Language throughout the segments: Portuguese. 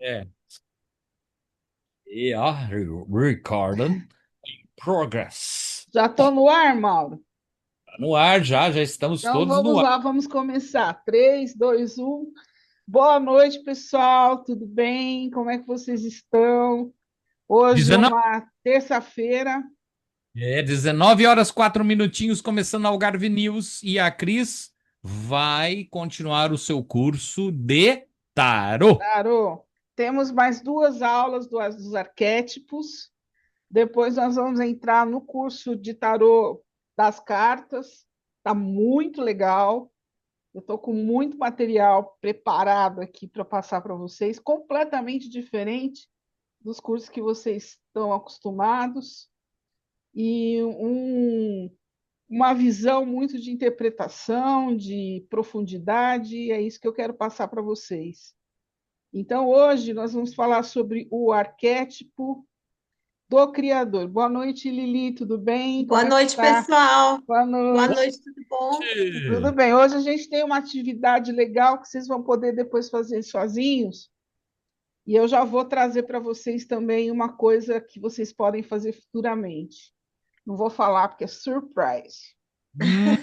É. E ó, recording progress. Já estou no ar, Mauro. Tá no ar já, já estamos Então todos no vamos ar. lá, vamos começar. 3, 2, 1. Boa noite, pessoal. Tudo bem? Como é que vocês estão? Hoje é 19, uma terça-feira. 19 horas 4 minutinhos, começando a Algarve News. E a Cris vai continuar o seu curso de tarô. Tarô. Temos mais duas aulas dos arquétipos. Depois nós vamos entrar no curso de tarô das cartas. Está muito legal. Eu estou com muito material preparado aqui para passar para vocês, completamente diferente dos cursos que vocês estão acostumados, e uma visão muito de interpretação, de profundidade, e é isso que eu quero passar para vocês. Então, hoje nós vamos falar sobre o arquétipo do Criador. Boa noite, Lili, tudo bem? Boa Como é que noite, tá? pessoal. Boa Boa noite. noite, tudo bom? Tudo bem. Hoje a gente tem uma atividade legal que vocês vão poder depois fazer sozinhos. E eu já vou trazer para vocês também uma coisa que vocês podem fazer futuramente. Não vou falar porque é surprise. Hum,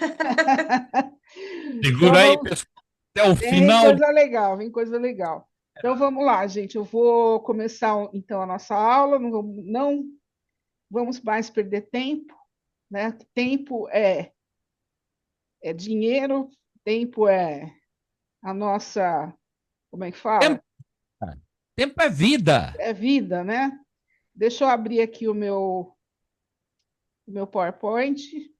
Então segura aí, vamos, pessoal, até o vem final. coisa legal, vem coisa legal. Então vamos lá, gente. Eu vou começar então a nossa aula. Não vamos mais perder tempo, né? Tempo é dinheiro, tempo é a nossa, como é que fala? Tempo, cara. Tempo é vida. É vida, né? Deixa eu abrir aqui o meu PowerPoint.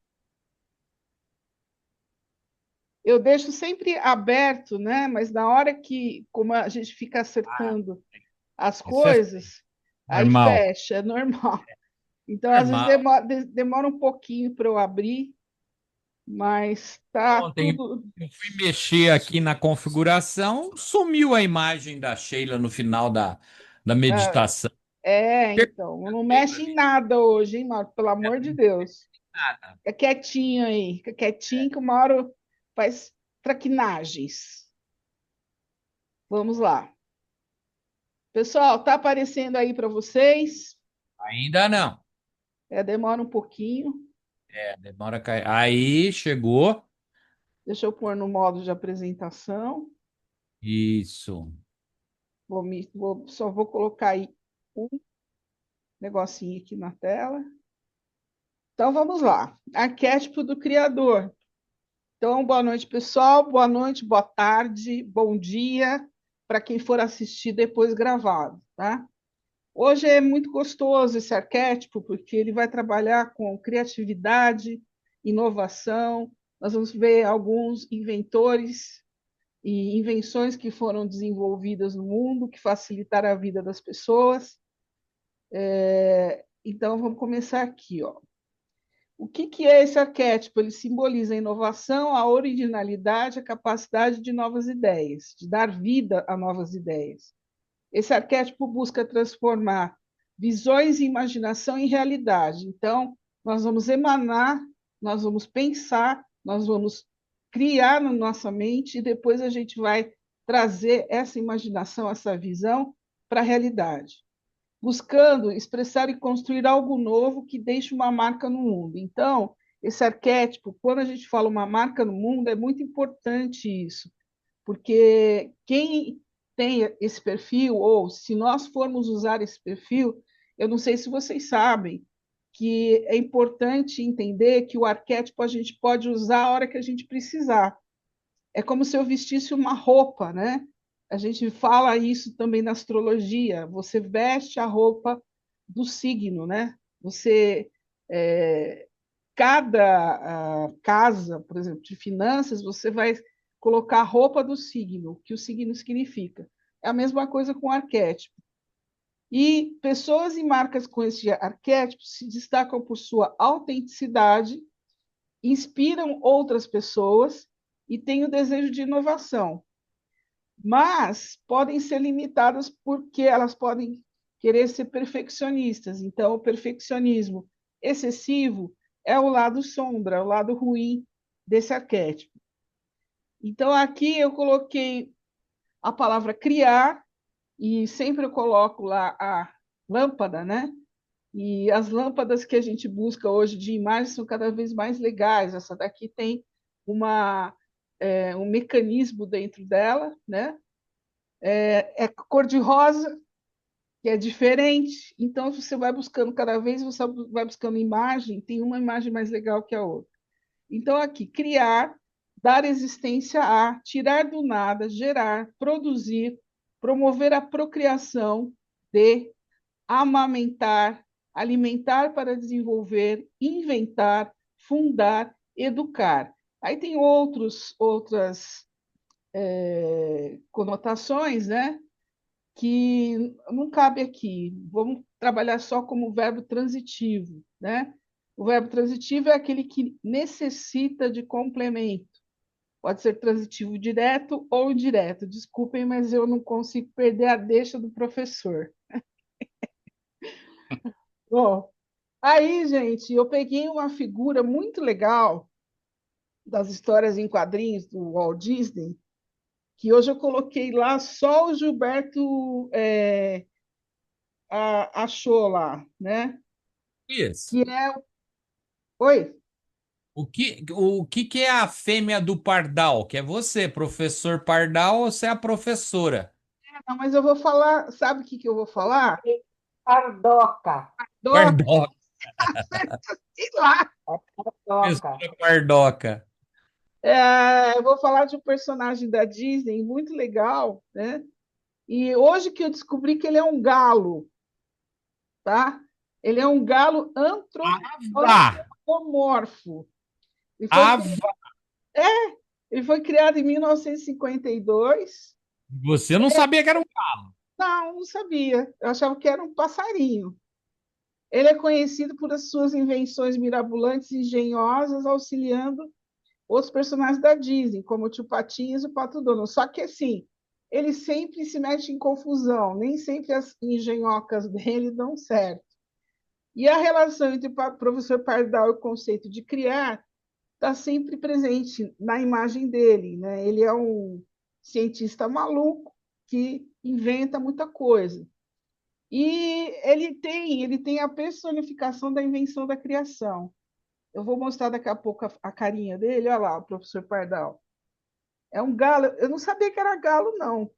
Eu deixo sempre aberto, né? Mas na hora que, como a gente fica Ah, acertando as isso é coisas, aí normal. fecha, é normal. Então, às vezes Normal. demora um pouquinho para eu abrir, mas tá Ontem tudo. eu fui mexer aqui na configuração, sumiu a imagem da Sheila no final da meditação. Então, não mexe em nada hoje, hein, Mauro? Pelo amor de Deus. Nada. Fica quietinho aí, fica quietinho que uma hora faz traquinagens. Vamos lá. Pessoal, tá aparecendo aí para vocês? Ainda não. Demora um pouquinho. Demora a cair. Aí chegou. Deixa eu pôr no modo de apresentação. Isso. Só vou colocar aí um negocinho aqui na tela. Então vamos lá. Arquétipo do Criador. Então, boa noite, pessoal. Boa noite, boa tarde, bom dia para quem for assistir depois gravado, tá? Hoje é muito gostoso esse arquétipo, porque ele vai trabalhar com criatividade, inovação. Nós vamos ver alguns inventores e invenções que foram desenvolvidas no mundo, que facilitaram a vida das pessoas. Então, vamos começar aqui. Ó. O que é esse arquétipo? Ele simboliza a inovação, a originalidade, a capacidade de novas ideias, de dar vida a novas ideias. Esse arquétipo busca transformar visões e imaginação em realidade. Então, nós vamos emanar, nós vamos pensar, nós vamos criar na nossa mente e depois a gente vai trazer essa imaginação, essa visão para a realidade, buscando expressar e construir algo novo que deixe uma marca no mundo. Então, esse arquétipo, quando a gente fala uma marca no mundo, é muito importante isso, porque quem tem esse perfil, ou se nós formos usar esse perfil, eu não sei se vocês sabem que é importante entender que o arquétipo a gente pode usar a hora que a gente precisar. É como se eu vestisse uma roupa, né? A gente fala isso também na astrologia. Você veste a roupa do signo, né? Você é, cada casa, por exemplo, de finanças, você vai colocar a roupa do signo, o que o signo significa. É a mesma coisa com o arquétipo. E pessoas e marcas com esse arquétipo se destacam por sua autenticidade, inspiram outras pessoas e têm o desejo de inovação, mas podem ser limitadas porque elas podem querer ser perfeccionistas. Então, o perfeccionismo excessivo é o lado sombra, é o lado ruim desse arquétipo. Então, aqui eu coloquei a palavra criar, e sempre eu coloco lá a lâmpada, né? E as lâmpadas que a gente busca hoje de imagens são cada vez mais legais. Essa daqui tem uma, um mecanismo dentro dela, né? É cor-de-rosa, que é diferente. Então, você vai buscando, cada vez você vai buscando imagem, tem uma imagem mais legal que a outra. Então, aqui, criar, dar existência a, tirar do nada, gerar, produzir, promover a procriação de, amamentar, alimentar para desenvolver, inventar, fundar, educar. Aí tem outras conotações, né? Que não cabe aqui. Vamos trabalhar só como verbo transitivo, né? O verbo transitivo é aquele que necessita de complemento. Pode ser transitivo direto ou indireto. Desculpem, mas eu não consigo perder a deixa do professor. Bom, aí, gente, eu peguei uma figura muito legal das histórias em quadrinhos do Walt Disney, que hoje eu coloquei lá, só o Gilberto achou lá, né? Isso. Que é. Oi? O que que é a fêmea do pardal? Que é você, professor pardal, ou você é a professora? Não, mas eu vou falar, sabe o que eu vou falar? Pardoca. Doca, Pardoca, sei lá. Pardoca. professora pardoca. Eu vou falar de um personagem da Disney muito legal, né? E hoje que eu descobri que ele é um galo, tá? Ele é um galo Ava, antropomorfo. Ele foi, ava. ele foi criado em 1952. Você não sabia que era um. Não, não sabia. Eu achava que era um passarinho. Ele é conhecido por as suas invenções mirabolantes e engenhosas, auxiliando outros personagens da Disney, como o Tio Patinhas e o Pato Donald. Só que, assim, ele sempre se mete em confusão, nem sempre as engenhocas dele dão certo. E a relação entre o professor Pardal e o conceito de criar está sempre presente na imagem dele, né? Ele é um cientista maluco que inventa muita coisa. E ele tem a personificação da invenção da criação. Eu vou mostrar daqui a pouco a carinha dele. Olha lá, o professor Pardal. É um galo. Eu não sabia que era galo, não,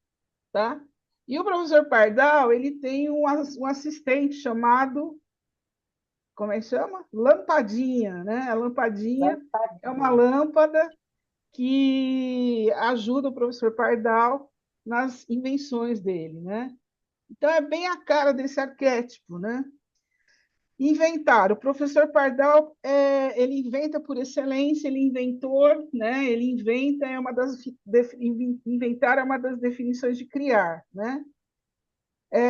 tá? E o professor Pardal, ele tem um assistente chamado, como é que chama? Lampadinha, né? A lampadinha é uma Lampadinha. lâmpada que ajuda o professor Pardal nas invenções dele, né? Então é bem a cara desse arquétipo, né? Inventar. O professor Pardal, ele inventa por excelência, ele é inventor, né? Ele inventa, inventar é uma das definições de criar, né?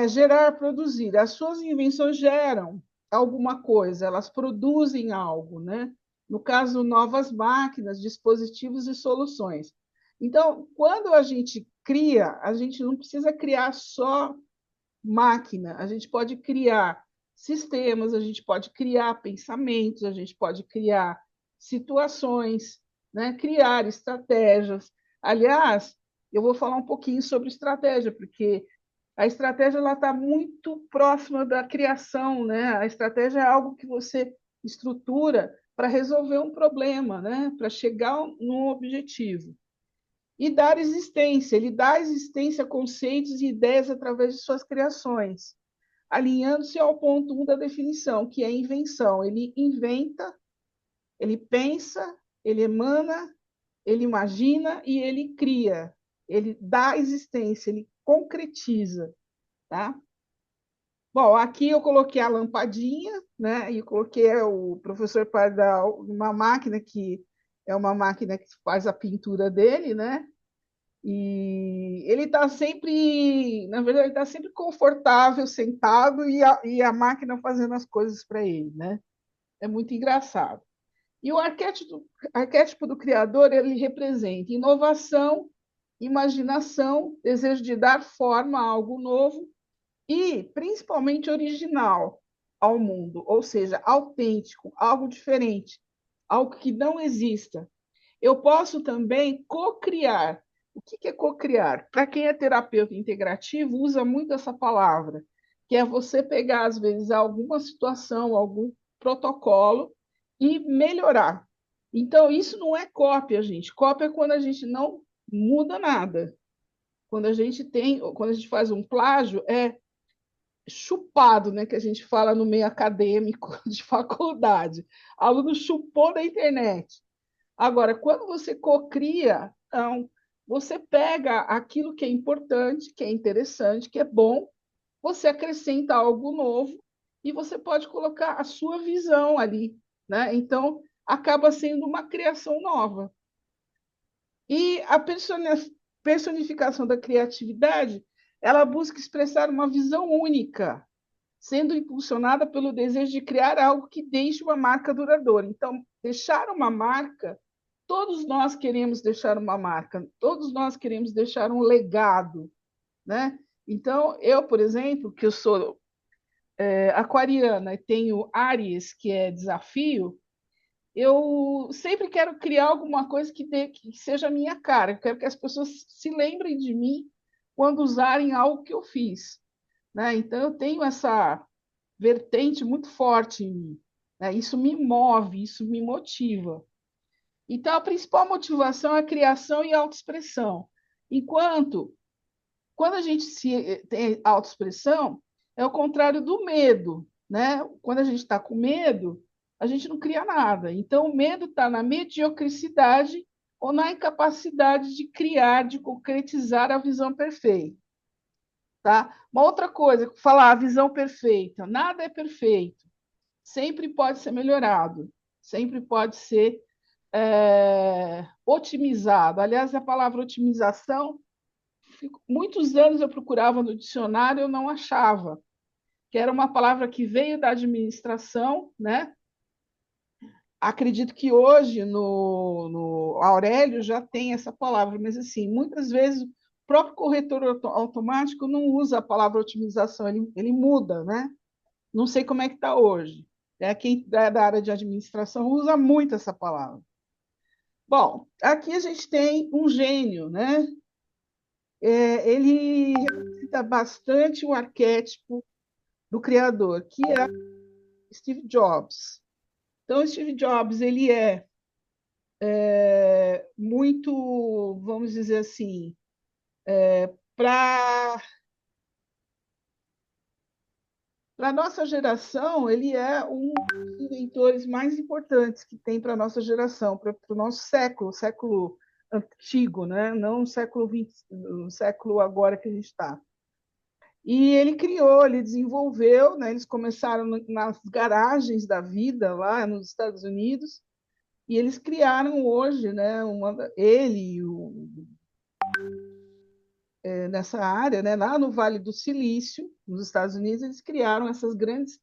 Gerar, produzir. As suas invenções geram alguma coisa, elas produzem algo, né? No caso, novas máquinas, dispositivos e soluções. Então, quando a gente cria, a gente não precisa criar só máquina, a gente pode criar sistemas, a gente pode criar pensamentos, a gente pode criar situações, né? Criar estratégias. Aliás, eu vou falar um pouquinho sobre estratégia, porque a estratégia está muito próxima da criação, né? A estratégia é algo que você estrutura para resolver um problema, né? Para chegar num objetivo. E dar existência, ele dá existência a conceitos e ideias através de suas criações, alinhando-se ao ponto 1 da definição, que é a invenção. Ele inventa, ele pensa, ele emana, ele imagina e ele cria. Ele dá existência, ele concretiza, tá? Bom, aqui eu coloquei a lampadinha, né? E coloquei o professor Pardal, uma máquina que é uma máquina que faz a pintura dele, né? E ele está sempre, na verdade, ele está sempre confortável, sentado, e a máquina fazendo as coisas para ele, né? É muito engraçado. E o arquétipo do criador, ele representa inovação, imaginação, desejo de dar forma a algo novo e, principalmente, original ao mundo, ou seja, autêntico, algo diferente, algo que não exista. Eu posso também co-criar. O que é cocriar? Para quem é terapeuta integrativo, usa muito essa palavra, que é você pegar, às vezes, alguma situação, algum protocolo e melhorar. Então, isso não é cópia, gente. Cópia é quando a gente não muda nada. Quando a gente faz um plágio, é chupado, né, que a gente fala no meio acadêmico de faculdade. Aluno chupou da internet. Agora, quando você cocria, então, você pega aquilo que é importante, que é interessante, que é bom, você acrescenta algo novo e você pode colocar a sua visão ali, né? Então, acaba sendo uma criação nova. E a personificação da criatividade, ela busca expressar uma visão única, sendo impulsionada pelo desejo de criar algo que deixe uma marca duradoura. Então, deixar uma marca, todos nós queremos deixar uma marca, todos nós queremos deixar um legado, né? Então, eu, por exemplo, que eu sou aquariana e tenho Áries, que é desafio, eu sempre quero criar alguma coisa que seja a minha cara. Eu quero que as pessoas se lembrem de mim quando usarem algo que eu fiz, né? Então, eu tenho essa vertente muito forte em mim, né? Isso me move, isso me motiva. Então, a principal motivação é a criação e a autoexpressão. Enquanto, quando a gente tem autoexpressão, é o contrário do medo, né? Quando a gente está com medo, a gente não cria nada. Então, o medo está na mediocridade ou na incapacidade de criar, de concretizar a visão perfeita. Tá? Uma outra coisa, falar a visão perfeita. Nada é perfeito. Sempre pode ser melhorado. Sempre pode ser otimizado. Aliás, a palavra otimização, muitos anos eu procurava no dicionário, eu não achava, que era uma palavra que veio da administração, né? Acredito que hoje no Aurélio já tem essa palavra, mas assim, muitas vezes o próprio corretor automático não usa a palavra otimização, ele muda, né? Não sei como é que está hoje. Quem é da área de administração usa muito essa palavra. Bom, aqui a gente tem um gênio, né? Ele representa bastante o arquétipo do criador, que é Steve Jobs. Então, Steve Jobs, ele é muito, vamos dizer assim, para a nossa geração, ele é um dos inventores mais importantes que tem para a nossa geração, para o nosso século antigo, né? Não o século XX, o século agora que a gente está. E ele criou, ele desenvolveu, né? Eles começaram nas garagens da vida lá nos Estados Unidos e eles criaram hoje, né? Ele nessa área, né? Lá no Vale do Silício, nos Estados Unidos, eles criaram essas grandes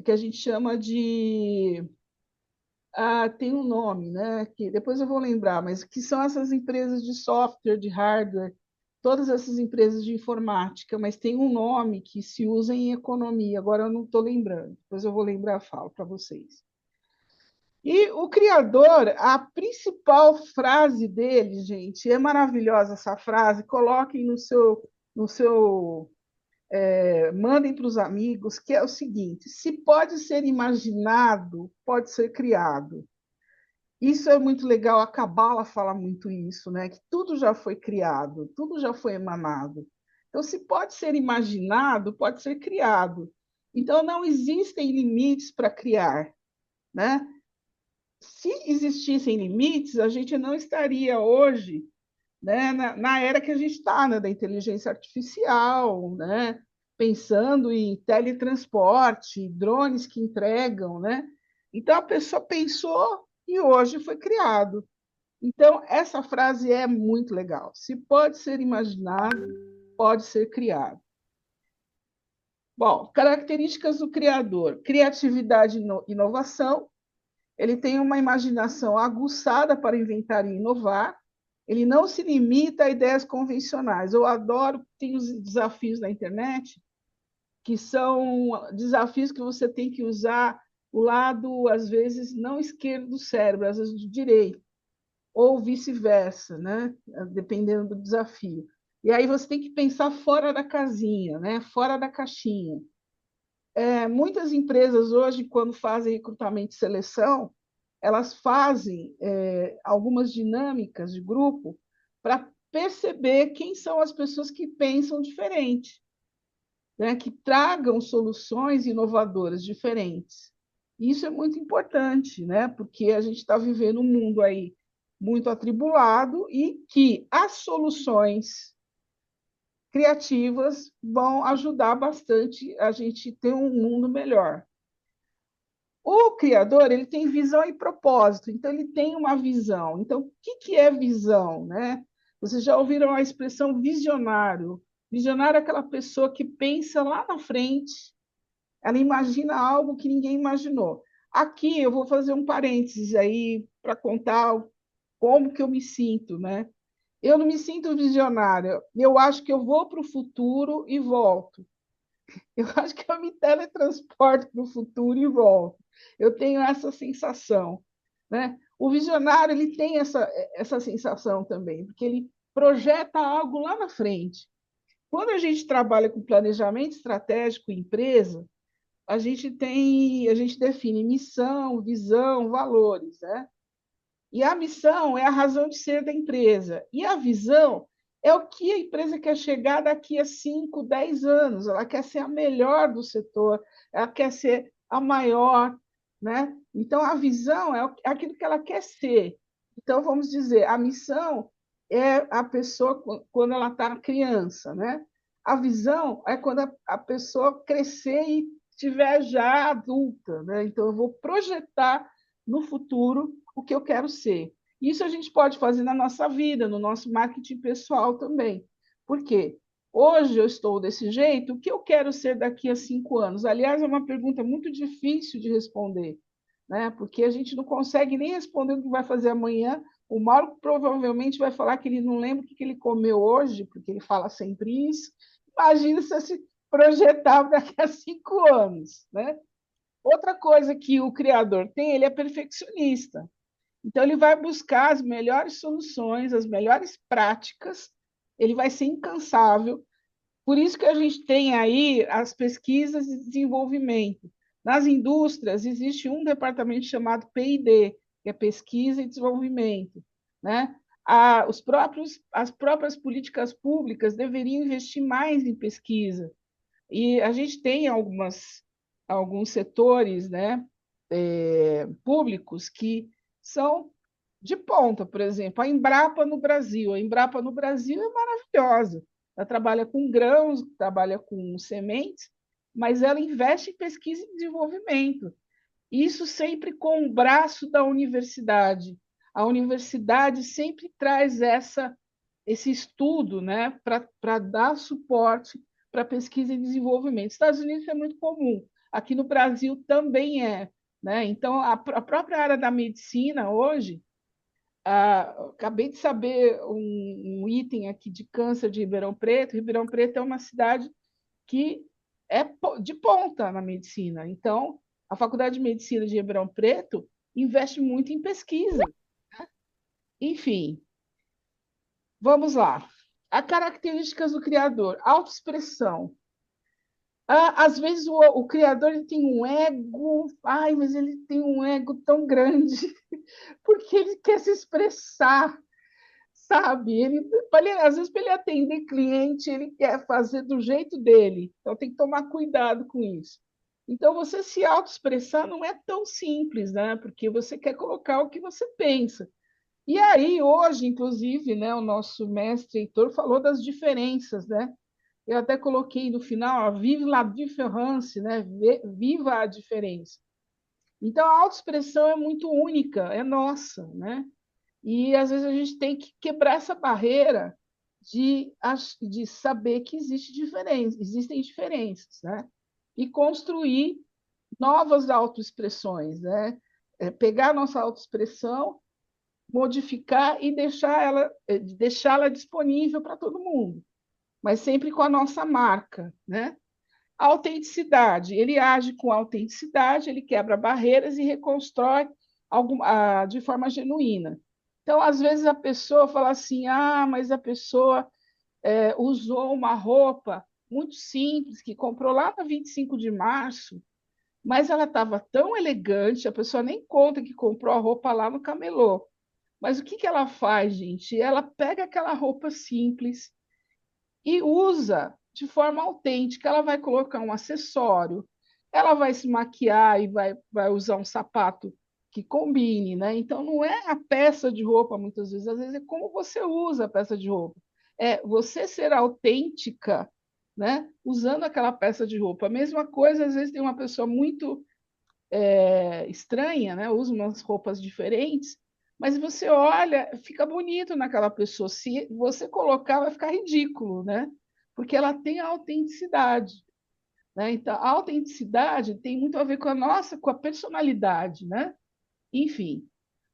que a gente chama de tem um nome, né? Que depois eu vou lembrar, mas que são essas empresas de software, de hardware, todas essas empresas de informática, mas tem um nome que se usa em economia, agora eu não estou lembrando, depois eu vou lembrar, falo para vocês. E o criador, a principal frase dele, gente, é maravilhosa essa frase, coloquem mandem para os amigos, que é o seguinte: se pode ser imaginado, pode ser criado. Isso é muito legal, a Cabala fala muito isso, né? Que tudo já foi criado, tudo já foi emanado. Então, se pode ser imaginado, pode ser criado. Então, não existem limites para criar, né? Se existissem limites, a gente não estaria hoje, né, na era que a gente está, né, da inteligência artificial, né, pensando em teletransporte, drones que entregam, né? Então a pessoa pensou e hoje foi criado. Então essa frase é muito legal. Se pode ser imaginado, pode ser criado. Bom, características do criador: criatividade e inovação. Ele tem uma imaginação aguçada para inventar e inovar. Ele não se limita a ideias convencionais. Eu adoro, tem os desafios na internet, que são desafios que você tem que usar o lado, às vezes, não esquerdo do cérebro, às vezes do direito. ou vice-versa, né? Dependendo do desafio. E aí você tem que pensar fora da casinha, né? Fora da caixinha. Muitas empresas hoje, quando fazem recrutamento e seleção, elas fazem algumas dinâmicas de grupo para perceber quem são as pessoas que pensam diferente, né? Que tragam soluções inovadoras diferentes. Isso é muito importante, né? Porque a gente está vivendo um mundo aí muito atribulado e que as soluções criativas vão ajudar bastante a gente ter um mundo melhor. O criador, ele tem visão e propósito, então ele tem uma visão. Então, o que é visão, né? Vocês já ouviram a expressão visionário? Visionário é aquela pessoa que pensa lá na frente, ela imagina algo que ninguém imaginou. Aqui eu vou fazer um parênteses aí para contar como que eu me sinto, né? Eu não me sinto visionária. Eu acho que eu vou para o futuro e volto. Eu acho que eu me teletransporto para o futuro e volto. Eu tenho essa sensação, né? O visionário ele tem essa sensação também, porque ele projeta algo lá na frente. Quando a gente trabalha com planejamento estratégico em empresa, a gente define missão, visão, valores, né? E a missão é a razão de ser da empresa. E a visão é o que a empresa quer chegar daqui a 5, 10 anos. Ela quer ser a melhor do setor, ela quer ser a maior, né? Então, a visão é aquilo que ela quer ser. Então, vamos dizer, a missão é a pessoa quando ela está criança, né? A visão é quando a pessoa crescer e estiver já adulta, né? Então, eu vou projetar no futuro o que eu quero ser. Isso a gente pode fazer na nossa vida, no nosso marketing pessoal também. Por quê? Hoje eu estou desse jeito, o que eu quero ser daqui a 5 anos? Aliás, é uma pergunta muito difícil de responder, né? Porque a gente não consegue nem responder o que vai fazer amanhã. O Mauro provavelmente vai falar que ele não lembra o que ele comeu hoje, porque ele fala sempre isso. Imagina se se projetar daqui a 5 anos, né? Outra coisa que o criador tem, ele é perfeccionista. Então, ele vai buscar as melhores soluções, as melhores práticas, ele vai ser incansável. Por isso que a gente tem aí as pesquisas de desenvolvimento. Nas indústrias, existe um departamento chamado P&D, que é Pesquisa e Desenvolvimento, né? As próprias políticas públicas deveriam investir mais em pesquisa. E a gente tem alguns setores, né, públicos que são de ponta, por exemplo, a Embrapa no Brasil. A Embrapa no Brasil é maravilhosa. Ela trabalha com grãos, trabalha com sementes, mas ela investe em pesquisa e desenvolvimento. Isso sempre com o braço da universidade. A universidade sempre traz esse estudo, né, para dar suporte para pesquisa e desenvolvimento. Nos Estados Unidos é muito comum, aqui no Brasil também é. Né? Então, a própria área da medicina hoje, acabei de saber um item aqui de câncer de Ribeirão Preto. Ribeirão Preto é uma cidade que é de ponta na medicina. Então, a Faculdade de Medicina de Ribeirão Preto investe muito em pesquisa. Enfim, vamos lá. As características do criador: autoexpressão. Às vezes o criador ele tem um ego, ai, mas ele tem um ego tão grande, porque ele quer se expressar, sabe? Às vezes, para ele atender cliente, ele quer fazer do jeito dele. Então, tem que tomar cuidado com isso. Então, você se autoexpressar não é tão simples, né? Porque você quer colocar o que você pensa. E aí, hoje, inclusive, né, o nosso mestre Heitor falou das diferenças, né? Eu até coloquei no final, vive la différence, né? Viva a diferença. Então, a autoexpressão é muito única, é nossa, né? E às vezes a gente tem que quebrar essa barreira de saber que existem diferenças, né? E construir novas autoexpressões, né? Pegar a nossa autoexpressão, modificar e deixá-la disponível para todo mundo, mas sempre com a nossa marca, né? A autenticidade, ele age com autenticidade, ele quebra barreiras e reconstrói de forma genuína. Então, às vezes, a pessoa fala assim: ah, mas a pessoa usou uma roupa muito simples, que comprou lá na 25 de março, mas ela estava tão elegante, a pessoa nem conta que comprou a roupa lá no camelô. Mas o que que ela faz, gente? Ela pega aquela roupa simples e usa de forma autêntica. Ela vai colocar um acessório, ela vai se maquiar e vai usar um sapato que combine, né? Então não é a peça de roupa, muitas vezes, às vezes é como você usa a peça de roupa. É você ser autêntica, né? Usando aquela peça de roupa. A mesma coisa, às vezes tem uma pessoa muito estranha, né? Usa umas roupas diferentes, mas você olha, fica bonito naquela pessoa. Se você colocar, vai ficar ridículo, né? Porque ela tem a autenticidade, né? Então, a autenticidade tem muito a ver com a nossa, com a personalidade, né? Enfim.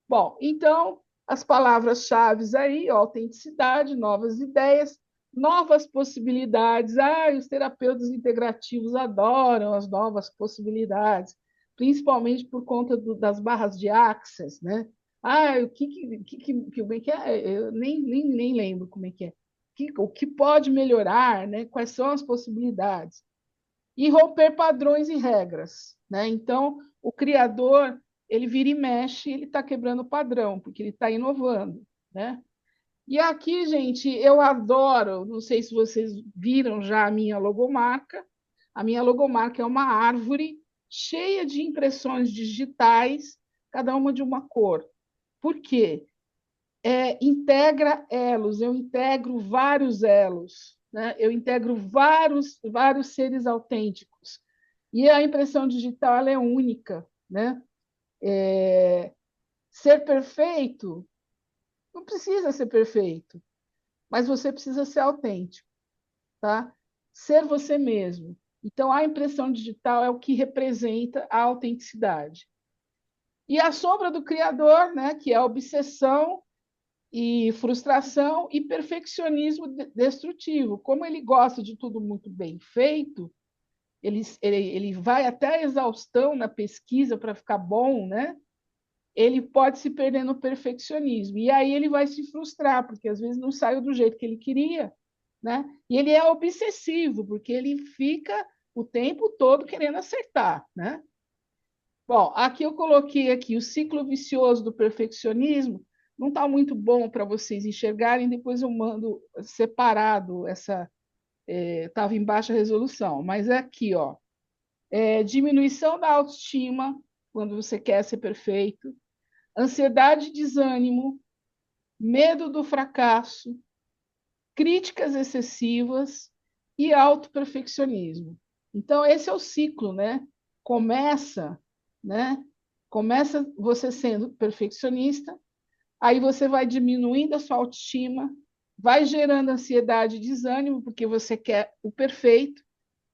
Bom, então, as palavras-chave aí, ó, autenticidade, novas ideias, novas possibilidades. Ah, os terapeutas integrativos adoram as novas possibilidades, principalmente por conta das barras de Access, né? Ah, como é que é? Eu nem lembro como é que é. O que pode melhorar, né? Quais são as possibilidades? E romper padrões e regras, né? Então, o criador, ele vira e mexe, ele está quebrando o padrão, porque ele está inovando, né? E aqui, gente, eu adoro, não sei se vocês viram já a minha logomarca. A minha logomarca é uma árvore cheia de impressões digitais, cada uma de uma cor. Por quê? Integra elos, eu integro vários elos, né? Eu integro vários seres autênticos. E a impressão digital ela é única, né? Ser perfeito não precisa ser perfeito, mas você precisa ser autêntico, tá? Ser você mesmo. Então, a impressão digital é o que representa a autenticidade. E a sombra do criador, né, que é a obsessão e frustração e perfeccionismo destrutivo. Como ele gosta de tudo muito bem feito, ele vai até a exaustão na pesquisa para ficar bom, né? Ele pode se perder no perfeccionismo. E aí ele vai se frustrar, porque às vezes não saiu do jeito que ele queria, né? E ele é obsessivo, porque ele fica o tempo todo querendo acertar, né? Bom, aqui eu coloquei aqui o ciclo vicioso do perfeccionismo. Não está muito bom para vocês enxergarem, depois eu mando separado essa. Estava em baixa resolução, mas é aqui, ó. Diminuição da autoestima, quando você quer ser perfeito, ansiedade e desânimo, medo do fracasso, críticas excessivas e autoperfeccionismo. Então, esse é o ciclo, né? Começa, né? Começa você sendo perfeccionista, aí você vai diminuindo a sua autoestima, vai gerando ansiedade e desânimo, porque você quer o perfeito,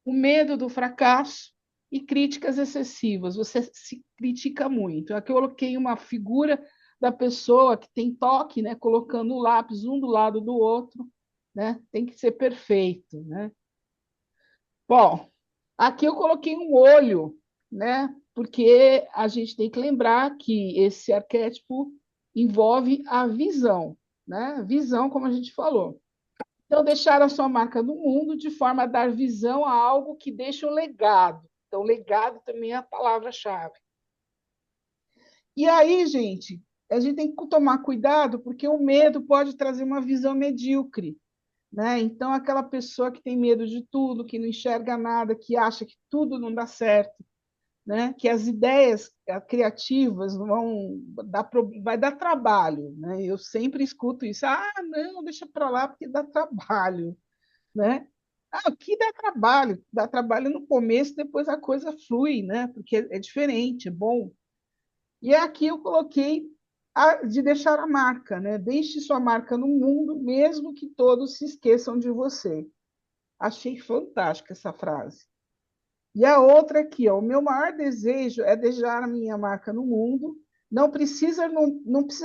o medo do fracasso e críticas excessivas. Você se critica muito. Aqui eu coloquei uma figura da pessoa que tem toque, né? Colocando o lápis um do lado do outro, né? Tem que ser perfeito, né? Bom, aqui eu coloquei um olho, né? Porque a gente tem que lembrar que esse arquétipo envolve a visão, né? Visão, como a gente falou. Então, deixar a sua marca no mundo de forma a dar visão a algo que deixa um legado. Então, legado também é a palavra-chave. E aí, gente, a gente tem que tomar cuidado, porque o medo pode trazer uma visão medíocre, né? Então, aquela pessoa que tem medo de tudo, que não enxerga nada, que acha que tudo não dá certo, né? Que as ideias criativas vai dar trabalho, né? Eu sempre escuto isso. Ah, não, deixa para lá porque dá trabalho, né? Ah, o que dá trabalho no começo, depois a coisa flui, né? Porque é diferente, é bom. E aqui eu coloquei de deixar a marca, né? Deixe sua marca no mundo, mesmo que todos se esqueçam de você. Achei fantástica essa frase. E a outra aqui, ó, o meu maior desejo é deixar a minha marca no mundo. Não precisa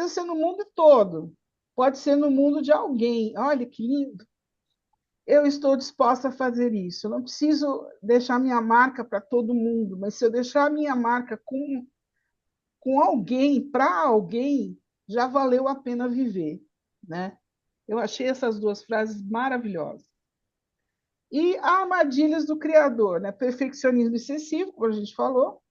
ser no mundo todo. Pode ser no mundo de alguém. Olha que lindo. Eu estou disposta a fazer isso. Eu não preciso deixar minha marca para todo mundo, mas se eu deixar a minha marca com alguém, para alguém, já valeu a pena viver, né? Eu achei essas duas frases maravilhosas. E armadilhas do criador, né? Perfeccionismo excessivo, como a gente falou,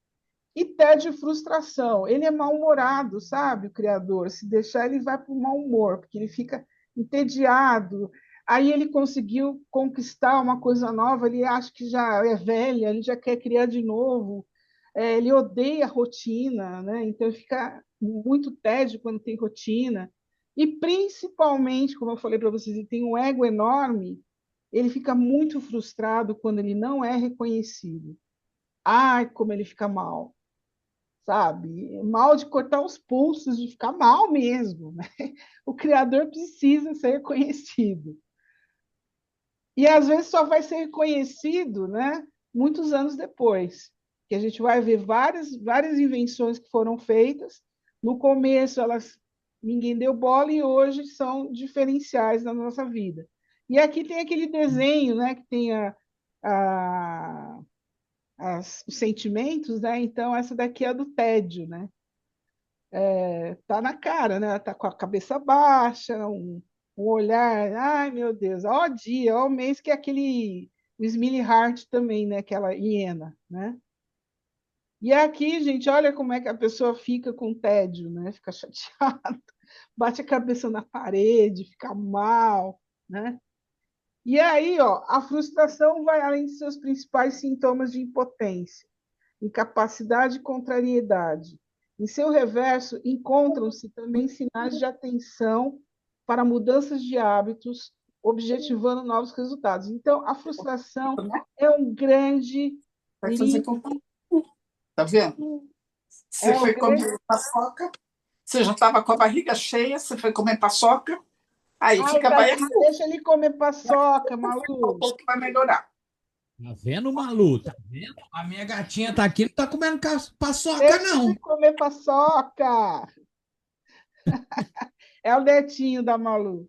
e tédio e frustração. Ele é mal-humorado, sabe, o criador? Se deixar, ele vai para o mau humor, porque ele fica entediado. Aí ele conseguiu conquistar uma coisa nova, ele acha que já é velha, ele já quer criar de novo. Ele odeia a rotina, né? Então ele fica muito tédio quando tem rotina. E principalmente, como eu falei para vocês, ele tem um ego enorme, ele fica muito frustrado quando ele não é reconhecido. Ai, como ele fica mal, sabe? Mal de cortar os pulsos, de ficar mal mesmo, né? O criador precisa ser reconhecido. E às vezes só vai ser reconhecido, né, muitos anos depois, que a gente vai ver várias invenções que foram feitas. No começo elas ninguém deu bola e hoje são diferenciais na nossa vida. E aqui tem aquele desenho, né, que tem a, os sentimentos, né? Então essa daqui é a do tédio, né? Tá na cara, né? Ela tá com a cabeça baixa, um olhar, ai meu Deus, ó o dia, ó o mês, que é aquele o Smiley Heart também, né? Aquela hiena, né? E aqui, gente, olha como é que a pessoa fica com tédio, né? Fica chateada, bate a cabeça na parede, fica mal, né? E aí, ó, a frustração vai além de seus principais sintomas de impotência, incapacidade e contrariedade. Em seu reverso, encontram-se também sinais de atenção para mudanças de hábitos, objetivando novos resultados. Então, a frustração é um grande Vai fazer link, cocô. Tá vendo? Você é o foi grande. comer paçoca, você já estava com a barriga cheia, você foi comer paçoca, aí Ai, fica tadinho, baiacu. deixa ele comer paçoca, Malu. Pouco vai melhorar. Tá vendo, Malu? Tá vendo? A minha gatinha tá aqui, não tá comendo paçoca, Deixa ele não. comer paçoca. É o netinho da Malu.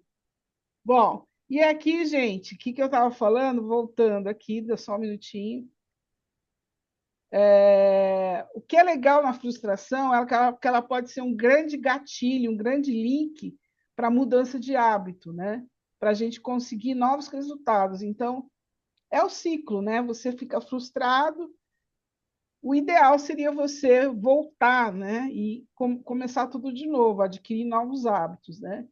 Bom, e aqui, gente, o que eu estava falando? Voltando aqui, dá só um minutinho. O que é legal na frustração é que ela pode ser um grande gatilho, um grande link para a mudança de hábito, né? Para a gente conseguir novos resultados. Então, é o ciclo, né? Você fica frustrado, o ideal seria você voltar, né? E começar tudo de novo, adquirir novos hábitos, né?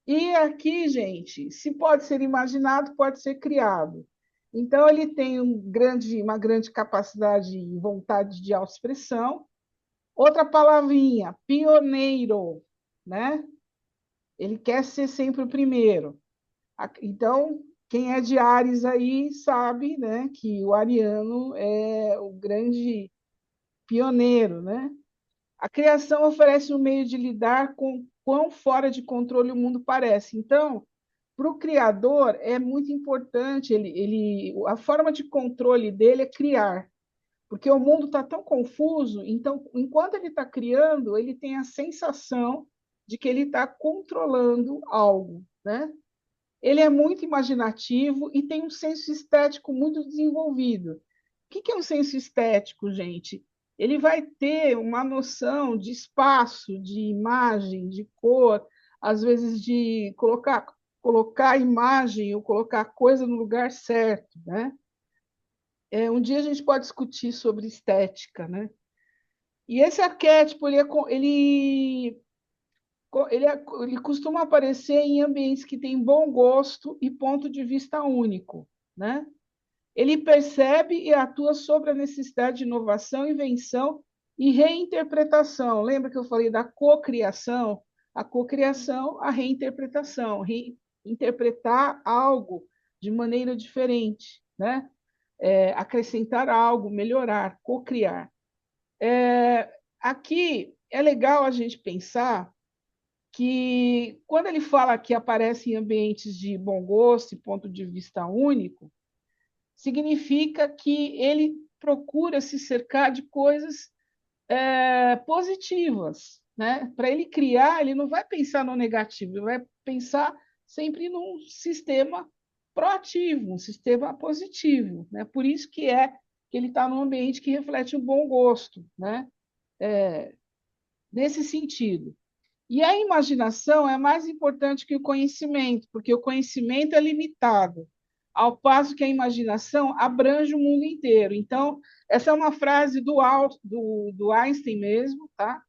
E aqui, gente, se pode ser imaginado, pode ser criado. Então, ele tem uma grande capacidade e vontade de autoexpressão. Outra palavrinha, pioneiro, né? Ele quer ser sempre o primeiro. Então, quem é de Áries aí sabe, né, que o ariano é o grande pioneiro, né? A criação oferece um meio de lidar com quão fora de controle o mundo parece. Então, para o criador é muito importante, a forma de controle dele é criar, porque o mundo está tão confuso, então, enquanto ele está criando, ele tem a sensação de que ele está controlando algo, né? Ele é muito imaginativo e tem um senso estético muito desenvolvido. O que é um senso estético, gente? Ele vai ter uma noção de espaço, de imagem, de cor, às vezes de colocar a imagem ou colocar a coisa no lugar certo, né? Um dia a gente pode discutir sobre estética, né? E esse arquétipo ele costuma aparecer em ambientes que têm bom gosto e ponto de vista único, né? Ele percebe e atua sobre a necessidade de inovação, invenção e reinterpretação. Lembra que eu falei da cocriação? A cocriação, a reinterpretação, reinterpretar algo de maneira diferente, né? Acrescentar algo, melhorar, cocriar. Aqui é legal a gente pensar que, quando ele fala que aparece em ambientes de bom gosto e ponto de vista único, significa que ele procura se cercar de coisas positivas, né? Para ele criar, ele não vai pensar no negativo, ele vai pensar sempre num sistema proativo, um sistema positivo, né? Por isso que ele está num ambiente que reflete um bom gosto, né? Nesse sentido. E a imaginação é mais importante que o conhecimento, porque o conhecimento é limitado, ao passo que a imaginação abrange o mundo inteiro. Então, essa é uma frase do Einstein mesmo, tá?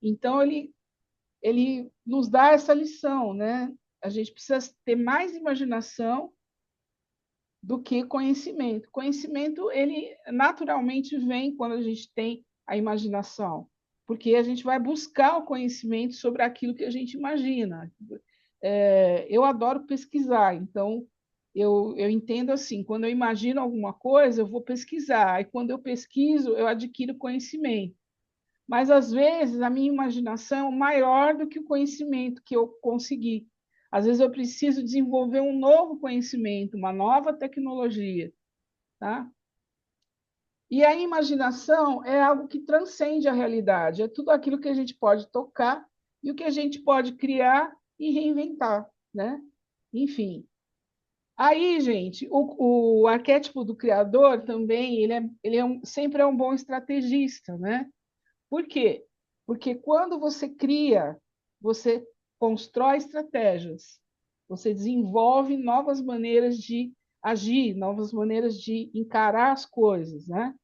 Então, ele nos dá essa lição, né? A gente precisa ter mais imaginação do que conhecimento. Conhecimento, ele naturalmente vem quando a gente tem a imaginação, porque a gente vai buscar o conhecimento sobre aquilo que a gente imagina. Eu adoro pesquisar, então eu entendo assim, quando eu imagino alguma coisa, eu vou pesquisar, e quando eu pesquiso, eu adquiro conhecimento. Mas, às vezes, a minha imaginação é maior do que o conhecimento que eu consegui. Às vezes, eu preciso desenvolver um novo conhecimento, uma nova tecnologia. Tá? E a imaginação é algo que transcende a realidade, é tudo aquilo que a gente pode tocar e o que a gente pode criar e reinventar. Né? Enfim. Aí, gente, o arquétipo do criador também, sempre é um bom estrategista, né? Por quê? Porque quando você cria, você constrói estratégias, você desenvolve novas maneiras de agir, novas maneiras de encarar as coisas, né?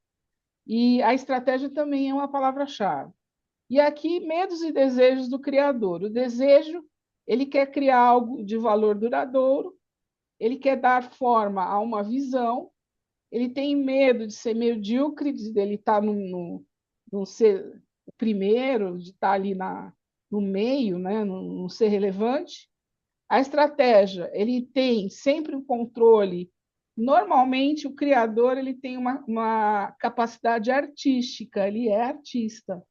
E a estratégia também é uma palavra-chave. E aqui, medos e desejos do criador. O desejo, ele quer criar algo de valor duradouro, ele quer dar forma a uma visão, ele tem medo de ser medíocre, de ele estar no ser o primeiro, de estar ali no meio, né? Não ser relevante. A estratégia, ele tem sempre um controle. Normalmente, o criador ele tem uma capacidade artística, ele é artista.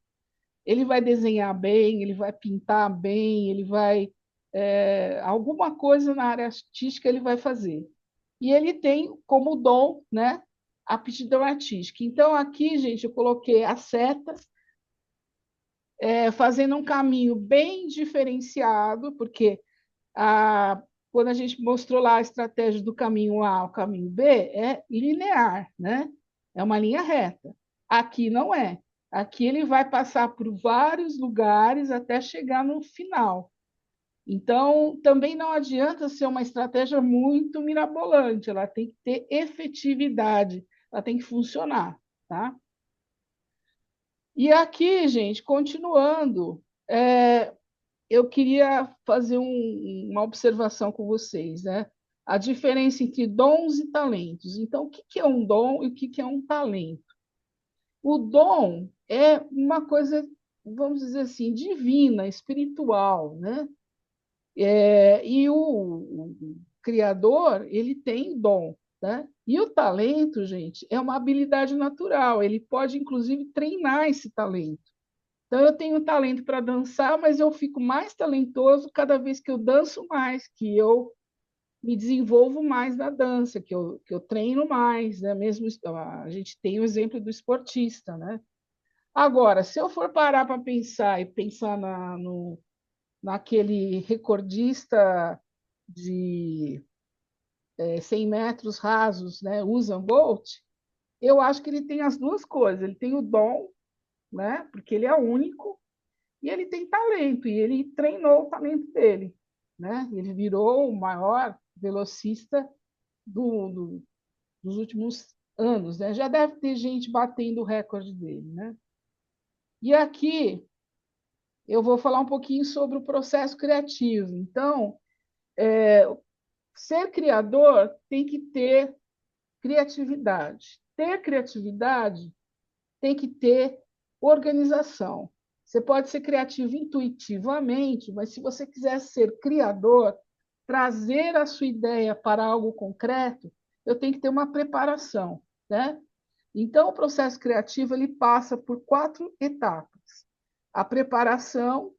Ele vai desenhar bem, ele vai pintar bem, ele vai. Alguma coisa na área artística ele vai fazer. E ele tem como dom, né, a aptidão artística. Então, aqui, gente, eu coloquei a seta, fazendo um caminho bem diferenciado, porque quando a gente mostrou lá a estratégia do caminho A ao caminho B, é linear, né? É uma linha reta. Aqui não é. Aqui ele vai passar por vários lugares até chegar no final. Então, também não adianta ser uma estratégia muito mirabolante, ela tem que ter efetividade, ela tem que funcionar, tá? E aqui, gente, continuando, eu queria fazer uma observação com vocês, né? A diferença entre dons e talentos. Então, o que é um dom e o que é um talento? O dom é uma coisa, vamos dizer assim, divina, espiritual, né? E o criador, ele tem dom, né? E o talento, gente, é uma habilidade natural, ele pode, inclusive, treinar esse talento. Então, eu tenho talento para dançar, mas eu fico mais talentoso cada vez que eu danço mais, que eu me desenvolvo mais na dança, que eu treino mais, né? Mesmo a gente tem o exemplo do esportista, né? Agora, se eu for parar para pensar e pensar naquele recordista de 100 metros rasos, né, Usain Bolt, eu acho que ele tem as duas coisas. Ele tem o dom, né, porque ele é único, e ele tem talento, e ele treinou o talento dele. Né? Ele virou o maior velocista dos últimos anos. Né? Já deve ter gente batendo o recorde dele. Né? E aqui eu vou falar um pouquinho sobre o processo criativo. Então, ser criador tem que ter criatividade. Ter criatividade tem que ter organização. Você pode ser criativo intuitivamente, mas se você quiser ser criador, trazer a sua ideia para algo concreto, eu tenho que ter uma preparação, né? Então, o processo criativo ele passa por 4 etapas. A preparação,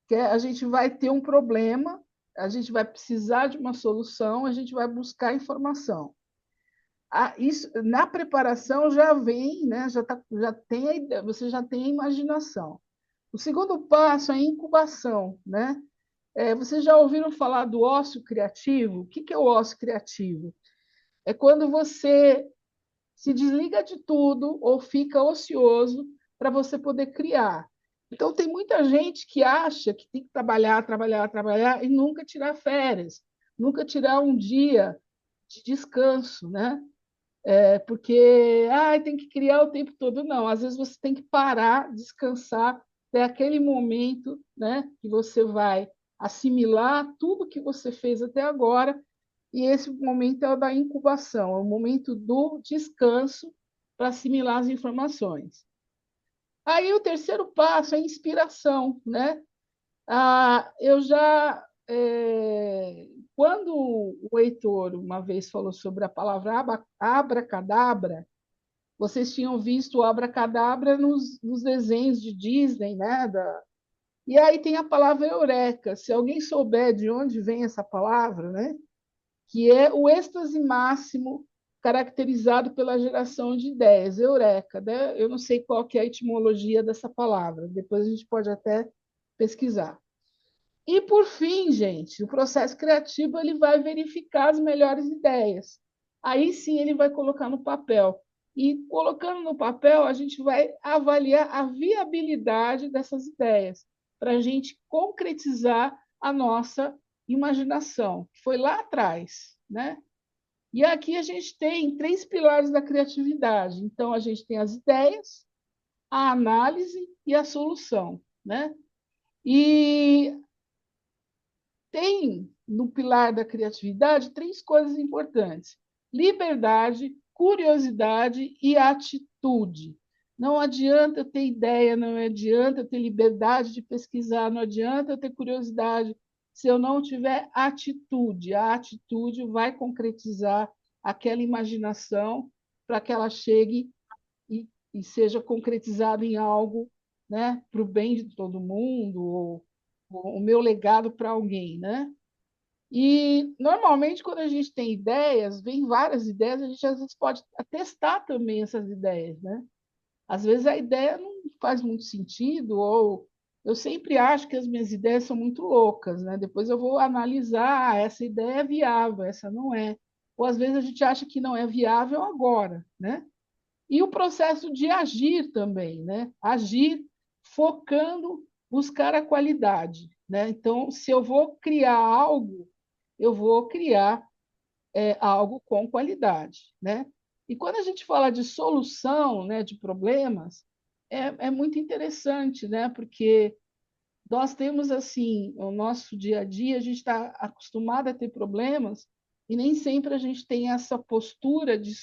que a gente vai ter um problema, a gente vai precisar de uma solução, a gente vai buscar informação. Isso, na preparação já vem, né? Já tem a ideia, você já tem a imaginação. O segundo passo é a incubação, né? Vocês já ouviram falar do ócio criativo? O que é o ócio criativo? É quando você se desliga de tudo ou fica ocioso para você poder criar. Então, tem muita gente que acha que tem que trabalhar, trabalhar, trabalhar e nunca tirar férias, nunca tirar um dia de descanso, né? Porque tem que criar o tempo todo. Não, às vezes você tem que parar, descansar, ter aquele momento, né, que você vai assimilar tudo que você fez até agora, e esse momento é o da incubação, é o momento do descanso para assimilar as informações. Aí o terceiro passo é a inspiração, né? Eu já quando o Heitor uma vez falou sobre a palavra abracadabra, vocês tinham visto o abracadabra nos desenhos de Disney, né? E aí tem a palavra eureka. Se alguém souber de onde vem essa palavra, né? Que é o êxtase máximo caracterizado pela geração de ideias, eureka, né? Eu não sei qual que é a etimologia dessa palavra, depois a gente pode até pesquisar. E, por fim, gente, o processo criativo ele vai verificar as melhores ideias. Aí sim ele vai colocar no papel. E colocando no papel, a gente vai avaliar a viabilidade dessas ideias, para a gente concretizar a nossa imaginação, que foi lá atrás, né? E aqui a gente tem 3 pilares da criatividade. Então, a gente tem as ideias, a análise e a solução, né? E tem no pilar da criatividade 3 coisas importantes: liberdade, curiosidade e atitude. Não adianta eu ter ideia, não adianta eu ter liberdade de pesquisar, não adianta eu ter curiosidade se eu não tiver atitude. A atitude vai concretizar aquela imaginação para que ela chegue e seja concretizada em algo, né, para o bem de todo mundo, ou o meu legado para alguém, né? E, normalmente, quando a gente tem ideias, vem várias ideias, a gente às vezes pode testar também essas ideias, né? Às vezes a ideia não faz muito sentido, ou eu sempre acho que as minhas ideias são muito loucas, né? Depois eu vou analisar, essa ideia é viável, essa não é. Ou às vezes a gente acha que não é viável agora, né? E o processo de agir também, né? Agir focando, buscar a qualidade, né? Então, se eu vou criar algo, eu vou criar algo com qualidade, né? E quando a gente fala de solução, né, de problemas, é muito interessante, né? Porque nós temos assim, o nosso dia a dia, a gente está acostumado a ter problemas e nem sempre a gente tem essa postura de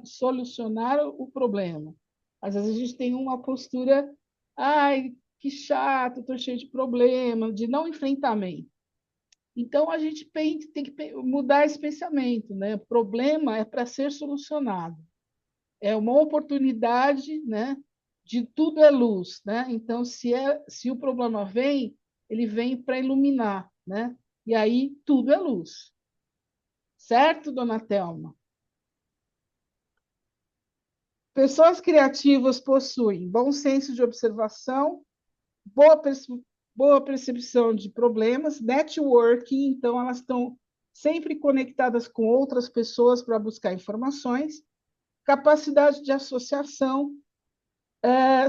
solucionar o problema. Às vezes a gente tem uma postura, ai, que chato, estou cheio de problema, de não enfrentamento. Então, a gente tem que mudar esse pensamento, né? O problema é para ser solucionado. É uma oportunidade, né? De tudo é luz, né? Então, se o problema vem, ele vem para iluminar, né? E aí tudo é luz. Certo, dona Thelma? Pessoas criativas possuem bom senso de observação, boa, boa percepção de problemas, networking, então elas estão sempre conectadas com outras pessoas para buscar informações, capacidade de associação,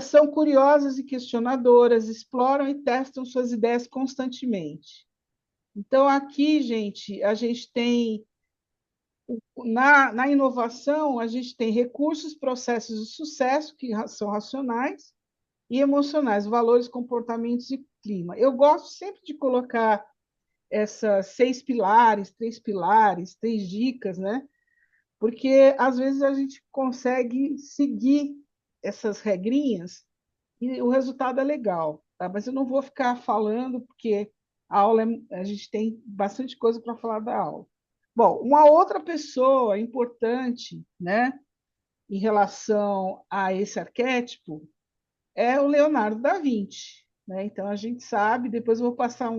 são curiosas e questionadoras, exploram e testam suas ideias constantemente. Então, aqui, gente, a gente tem, na inovação, a gente tem recursos, processos de sucesso, que são racionais, e emocionais, valores, comportamentos e clima. Eu gosto sempre de colocar essas 6 pilares, 3 dicas, né? Porque às vezes a gente consegue seguir essas regrinhas e o resultado é legal, tá? Mas eu não vou ficar falando porque a aula a gente tem bastante coisa para falar da aula. Bom, uma outra pessoa importante, né, em relação a esse arquétipo é o Leonardo da Vinci, né? Então a gente sabe, depois eu vou passar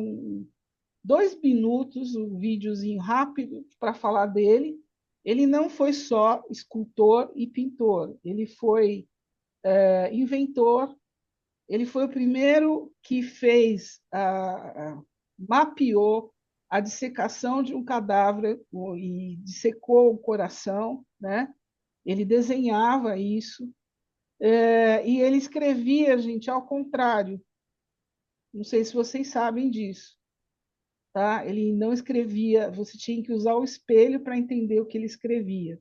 2 minutos, um videozinho rápido para falar dele. Ele não foi só escultor e pintor, ele foi inventor, ele foi o primeiro que mapeou a dissecação de um cadáver e dissecou o coração, né? Ele desenhava isso. E ele escrevia, gente, ao contrário. Não sei se vocês sabem disso, tá? Ele não escrevia, você tinha que usar o espelho para entender o que ele escrevia.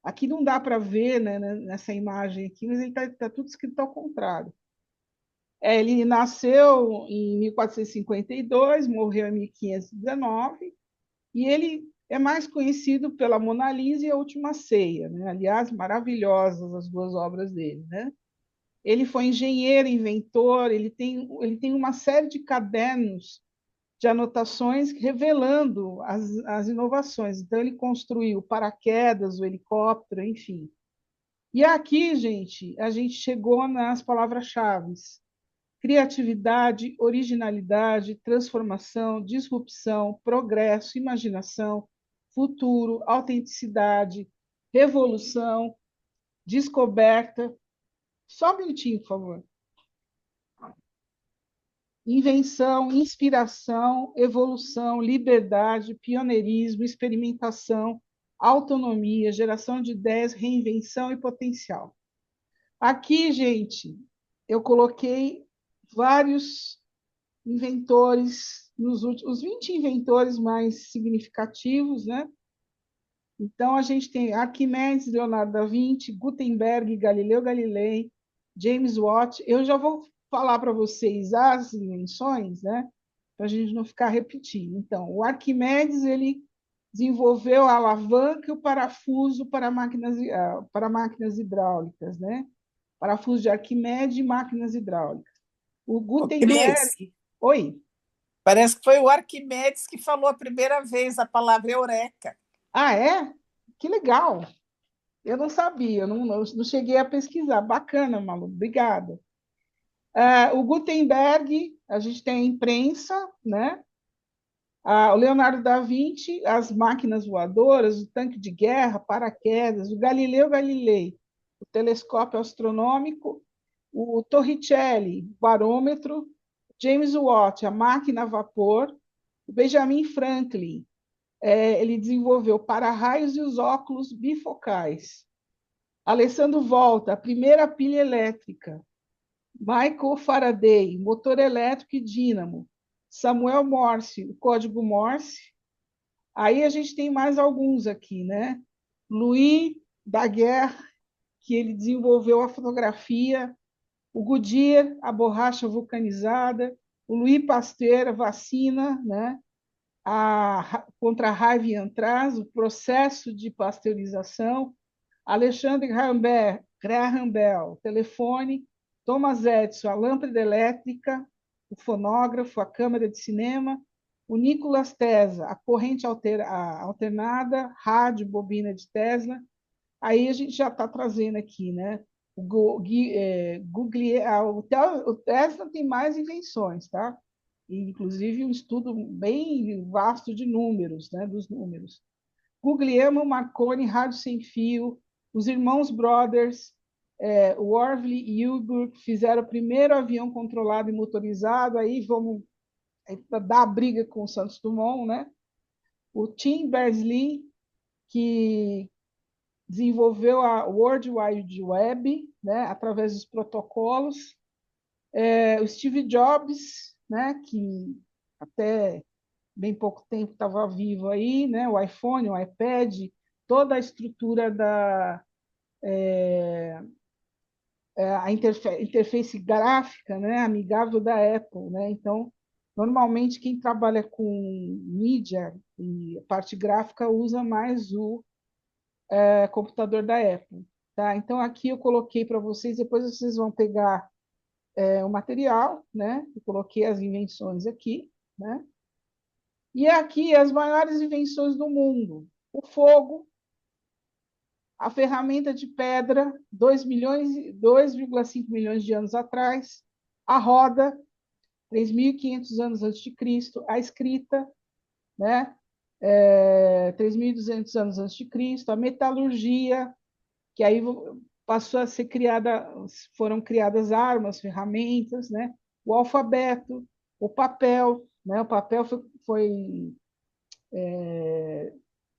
Aqui não dá para ver, né, nessa imagem aqui, mas ele tá tudo escrito ao contrário. Ele nasceu em 1452, morreu em 1519, e ele é mais conhecido pela Mona Lisa e a Última Ceia, né? Aliás, maravilhosas as duas obras dele, né? Ele foi engenheiro, inventor, ele tem uma série de cadernos de anotações revelando as inovações. Então, ele construiu o paraquedas, o helicóptero, enfim. E aqui, gente, a gente chegou nas palavras-chave: criatividade, originalidade, transformação, disrupção, progresso, imaginação, futuro, autenticidade, revolução, descoberta. Só um minutinho, por favor. Invenção, inspiração, evolução, liberdade, pioneirismo, experimentação, autonomia, geração de ideias, reinvenção e potencial. Aqui, gente, eu coloquei vários inventores, os 20 inventores mais significativos, né? Então, a gente tem Arquimedes, Leonardo da Vinci, Gutenberg, Galileu Galilei, James Watt. Eu já vou falar para vocês as invenções, né? Para a gente não ficar repetindo. Então, o Arquimedes, ele desenvolveu a alavanca e o parafuso para máquinas hidráulicas, né? Parafuso de Arquimedes e máquinas hidráulicas. O Ô, Gutenberg... Cris, Oi. parece que foi o Arquimedes que falou a primeira vez a palavra eureka. Ah, é? Que legal. Eu não sabia, eu não cheguei a pesquisar. Bacana, Malu, obrigada. O Gutenberg, a gente tem a imprensa, né? O Leonardo da Vinci, as máquinas voadoras, o tanque de guerra, paraquedas, o Galileu Galilei, o telescópio astronômico, o Torricelli, barômetro, James Watt, a máquina a vapor, o Benjamin Franklin, ele desenvolveu para-raios e os óculos bifocais. Alessandro Volta, a primeira pilha elétrica. Michael Faraday, motor elétrico e dínamo. Samuel Morse, o código Morse. Aí a gente tem mais alguns aqui, né? Louis Daguerre, que ele desenvolveu a fotografia. O Goodyear, a borracha vulcanizada. O Louis Pasteur, a vacina, né? Contra a raiva e antraz, o processo de pasteurização. Alexandre Graham Bell, telefone. Thomas Edison, a lâmpada elétrica, o fonógrafo, a câmera de cinema. O Nicolas Tesla, a corrente alternada, rádio, bobina de Tesla. Aí a gente já está trazendo aqui, né? O Tesla tem mais invenções, tá? Inclusive um estudo bem vasto de números, né? Dos números. Guglielmo Marconi, rádio sem fio, os irmãos Brothers, o Orville e Wilbur fizeram o primeiro avião controlado e motorizado, aí vamos dar a briga com o Santos Dumont, né? O Tim Berners-Lee, que desenvolveu a World Wide Web, né, através dos protocolos. O Steve Jobs, né, que até bem pouco tempo estava vivo aí, né? O iPhone, o iPad, toda a estrutura a interface gráfica, né? Amigável da Apple, né? Então, normalmente quem trabalha com mídia e parte gráfica usa mais o computador da Apple, tá? Então aqui eu coloquei para vocês, depois vocês vão pegar o material, né? Eu coloquei as invenções aqui, né? E aqui as maiores invenções do mundo: o fogo, a ferramenta de pedra, 2,5 milhões de anos atrás, a roda, 3.500 anos antes de Cristo, a escrita, né? 3.200 anos antes de Cristo, a metalurgia, que aí passou a ser criada, foram criadas armas, ferramentas, né? O alfabeto, o papel, né? O papel foi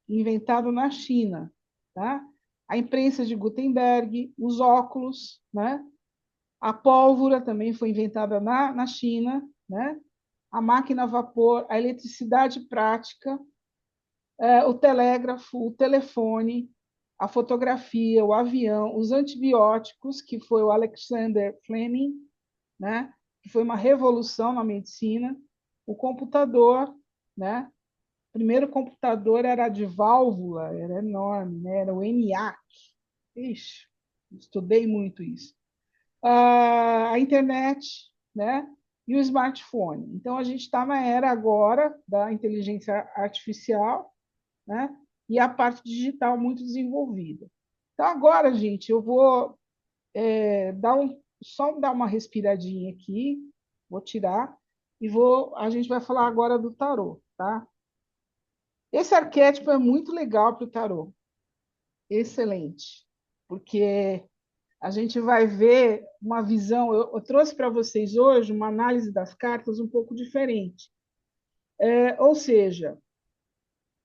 inventado na China, tá? a imprensa de Gutenberg, os óculos, né? A pólvora também foi inventada na China, né? A máquina a vapor, a eletricidade prática, o telégrafo, o telefone, a fotografia, o avião, os antibióticos, que foi o Alexander Fleming, né? Que foi uma revolução na medicina, o computador, né? O primeiro computador era de válvula, era enorme, né? Era o ENIAC. Ixi, estudei muito isso. A internet, né? E o smartphone. Então, a gente está na era agora da inteligência artificial, né? E a parte digital muito desenvolvida. Então, agora, gente, eu vou só dar uma respiradinha aqui, vou tirar, a gente vai falar agora do tarô, tá? Esse arquétipo é muito legal para o tarô, excelente, porque a gente vai ver uma visão. Eu trouxe para vocês hoje uma análise das cartas um pouco diferente. Ou seja,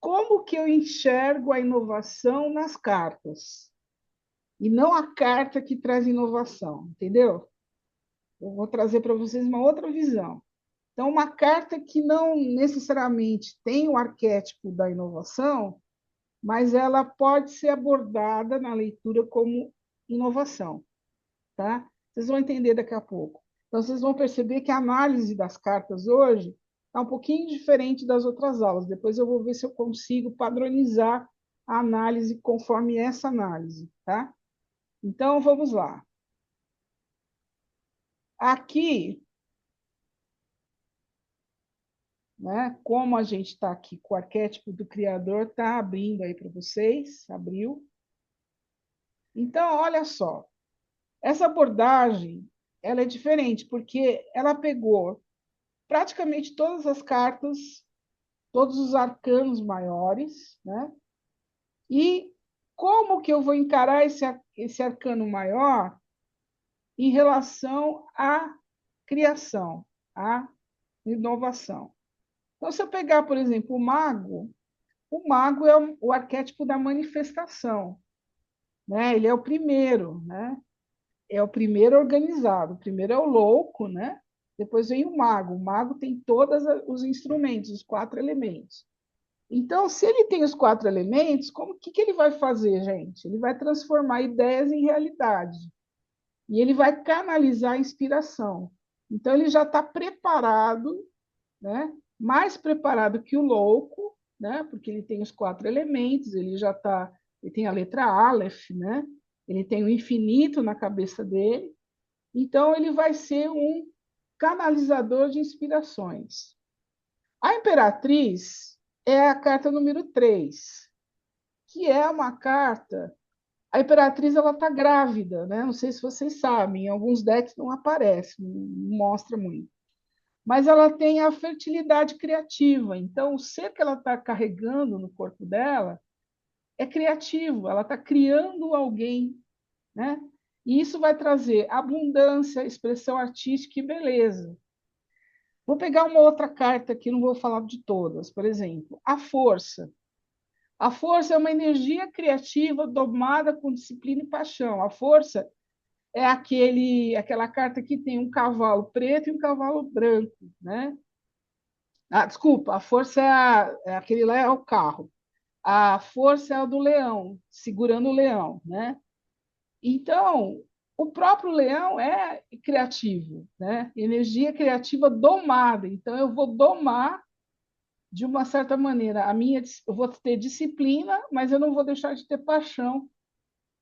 como que eu enxergo a inovação nas cartas? E não a carta que traz inovação, entendeu? Eu vou trazer para vocês uma outra visão. Então, uma carta que não necessariamente tem o arquétipo da inovação, mas ela pode ser abordada na leitura como inovação, tá? Vocês vão entender daqui a pouco. Então, vocês vão perceber que a análise das cartas hoje está um pouquinho diferente das outras aulas. Depois eu vou ver se eu consigo padronizar a análise conforme essa análise, tá? Então, vamos lá. Aqui, né, como a gente está aqui com o arquétipo do Criador, está abrindo aí para vocês, abriu. Então, olha só, essa abordagem ela é diferente, porque ela pegou praticamente todas as cartas, todos os arcanos maiores, né? E como que eu vou encarar esse arcano maior em relação à criação, à inovação? Então, se eu pegar, por exemplo, o mago é o arquétipo da manifestação, né? Ele é o primeiro, né? É o primeiro organizado. O primeiro é o louco, né? Depois vem o mago. O mago tem todos os instrumentos, os 4 elementos. Então, se ele tem os 4 elementos, que ele vai fazer, gente? Ele vai transformar ideias em realidade. E ele vai canalizar a inspiração. Então, ele já está preparado, né? Mais preparado que o louco, né? Porque ele tem os 4 elementos, ele tem a letra Aleph, né? Ele tem o infinito na cabeça dele. Então, ele vai ser um canalizador de inspirações. A Imperatriz é a carta número 3, que é uma carta. A Imperatriz está grávida, né? Não sei se vocês sabem, em alguns decks não aparece, não mostra muito. Mas ela tem a fertilidade criativa. Então, o ser que ela está carregando no corpo dela é criativo, ela está criando alguém, né? E isso vai trazer abundância, expressão artística e beleza. Vou pegar uma outra carta aqui, não vou falar de todas. Por exemplo, a força. A força é uma energia criativa domada com disciplina e paixão. A força é aquela carta que tem um cavalo preto e um cavalo branco, né? Desculpa, a força aquele lá é o carro. A força é a do leão, segurando o leão, né? Então, o próprio leão é criativo, né? Energia criativa domada. Então, eu vou domar de uma certa maneira eu vou ter disciplina, mas eu não vou deixar de ter paixão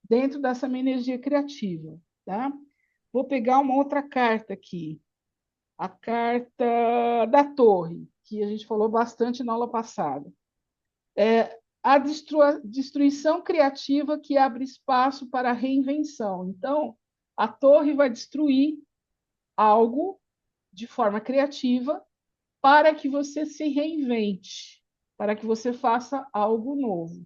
dentro dessa minha energia criativa, tá? Vou pegar uma outra carta aqui, a carta da Torre, que a gente falou bastante na aula passada. A destruição criativa que abre espaço para a reinvenção. Então, a torre vai destruir algo de forma criativa para que você se reinvente, para que você faça algo novo.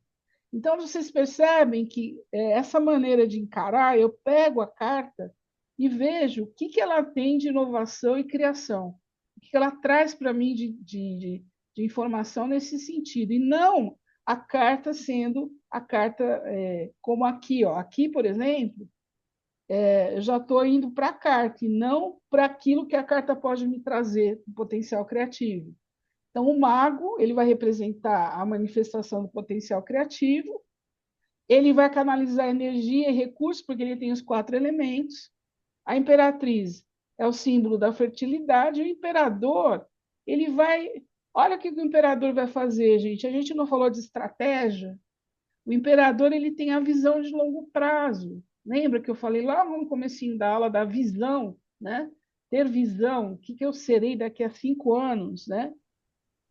Então, vocês percebem que essa maneira de encarar, eu pego a carta e vejo o que ela tem de inovação e criação, o que ela traz para mim de informação nesse sentido, e não a carta sendo a carta como aqui, ó. Aqui, por exemplo, eu já estou indo para a carta e não para aquilo que a carta pode me trazer, o potencial criativo. Então, o mago ele vai representar a manifestação do potencial criativo, ele vai canalizar energia e recursos, porque ele tem os 4 elementos. A imperatriz é o símbolo da fertilidade, e o imperador, ele vai... Olha o que o imperador vai fazer, gente. A gente não falou de estratégia. O imperador ele tem a visão de longo prazo. Lembra que eu falei lá no comecinho da aula da visão, né? Ter visão, o que eu serei daqui a 5 anos, né?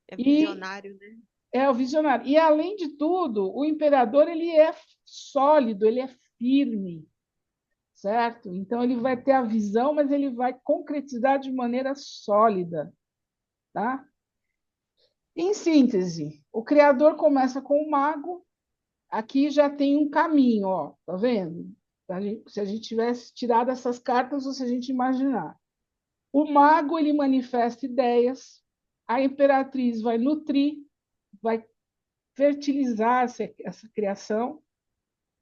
É E visionário, né? é o visionário. E, além de tudo, o imperador ele é sólido, ele é firme, certo? Então, ele vai ter a visão, mas ele vai concretizar de maneira sólida, tá? Em síntese, o criador começa com o mago, aqui já tem um caminho, ó, tá vendo? Se a gente tivesse tirado essas cartas, ou se a gente imaginar. O mago, ele manifesta ideias, a imperatriz vai nutrir, vai fertilizar essa criação,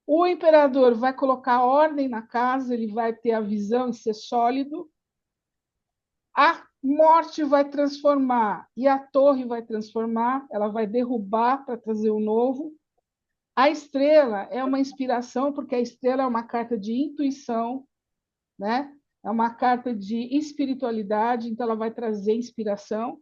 o imperador vai colocar ordem na casa, ele vai ter a visão de ser sólido, a morte vai transformar e a torre vai transformar, ela vai derrubar para trazer o novo. A estrela é uma inspiração, porque a estrela é uma carta de intuição, né? É uma carta de espiritualidade, então ela vai trazer inspiração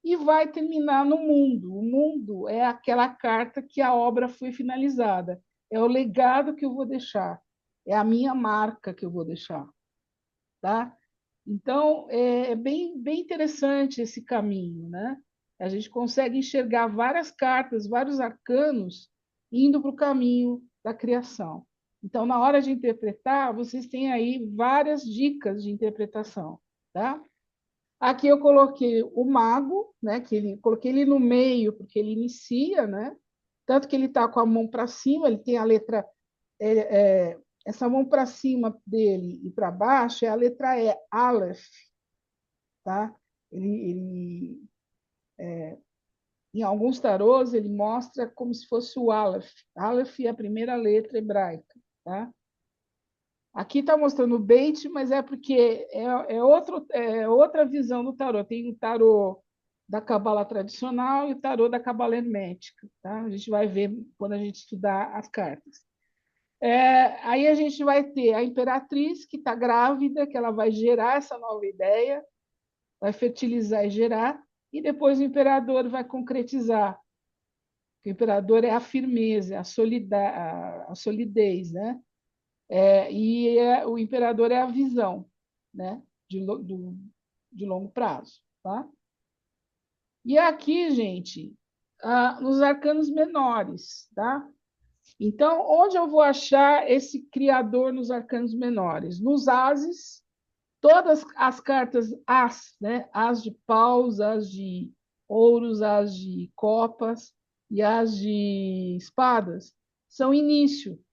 e vai terminar no mundo. O mundo é aquela carta que a obra foi finalizada, é o legado que eu vou deixar, é a minha marca que eu vou deixar, tá? Então, é bem interessante esse caminho, né? A gente consegue enxergar várias cartas, vários arcanos indo para o caminho da criação. Então, na hora de interpretar, vocês têm aí várias dicas de interpretação, tá? Aqui eu coloquei o mago, né? Coloquei ele no meio porque ele inicia, né? Tanto que ele está com a mão para cima, ele tem a letra essa mão para cima dele e para baixo é a letra E, Aleph, tá? Em alguns tarôs ele mostra como se fosse o Aleph. Aleph é a primeira letra hebraica, tá? Aqui está mostrando o Beit, mas é porque é outra visão do tarô. Tem o tarô da Cabala tradicional e o tarô da Cabala hermética, tá? A gente vai ver quando a gente estudar as cartas. Aí a gente vai ter a imperatriz, que está grávida, que ela vai gerar essa nova ideia, vai fertilizar e gerar, e depois o imperador vai concretizar. O imperador é a firmeza, a solidez, né? O imperador é a visão, né? De longo prazo, tá? E aqui, gente, nos arcanos menores, tá? Então, onde eu vou achar esse criador nos arcanos menores? Nos ases, todas as cartas as, né? As de paus, as de ouros, as de copas e as de espadas são início,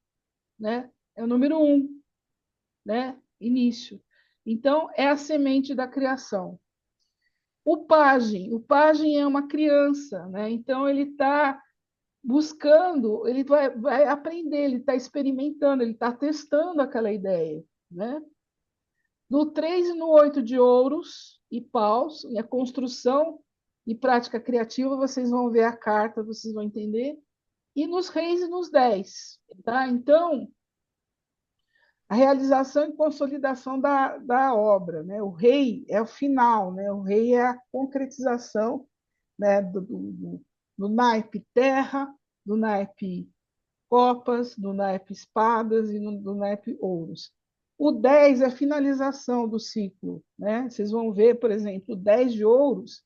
né? É o número 1, né? Início. Então, é a semente da criação. O pajem é uma criança, né? Então ele está buscando, ele vai aprender, ele está experimentando, ele está testando aquela ideia, né? No 3 e no 8 de ouros e paus, e a construção e prática criativa, vocês vão ver a carta, vocês vão entender. E nos reis e nos 10, tá? Então, a realização e consolidação da obra, né? O rei é o final, né? O rei é a concretização, né? Do naipe terra, do naipe copas, do naipe espadas e do naipe ouros. O 10 é a finalização do ciclo, né? Vocês vão ver, por exemplo, o 10 de ouros,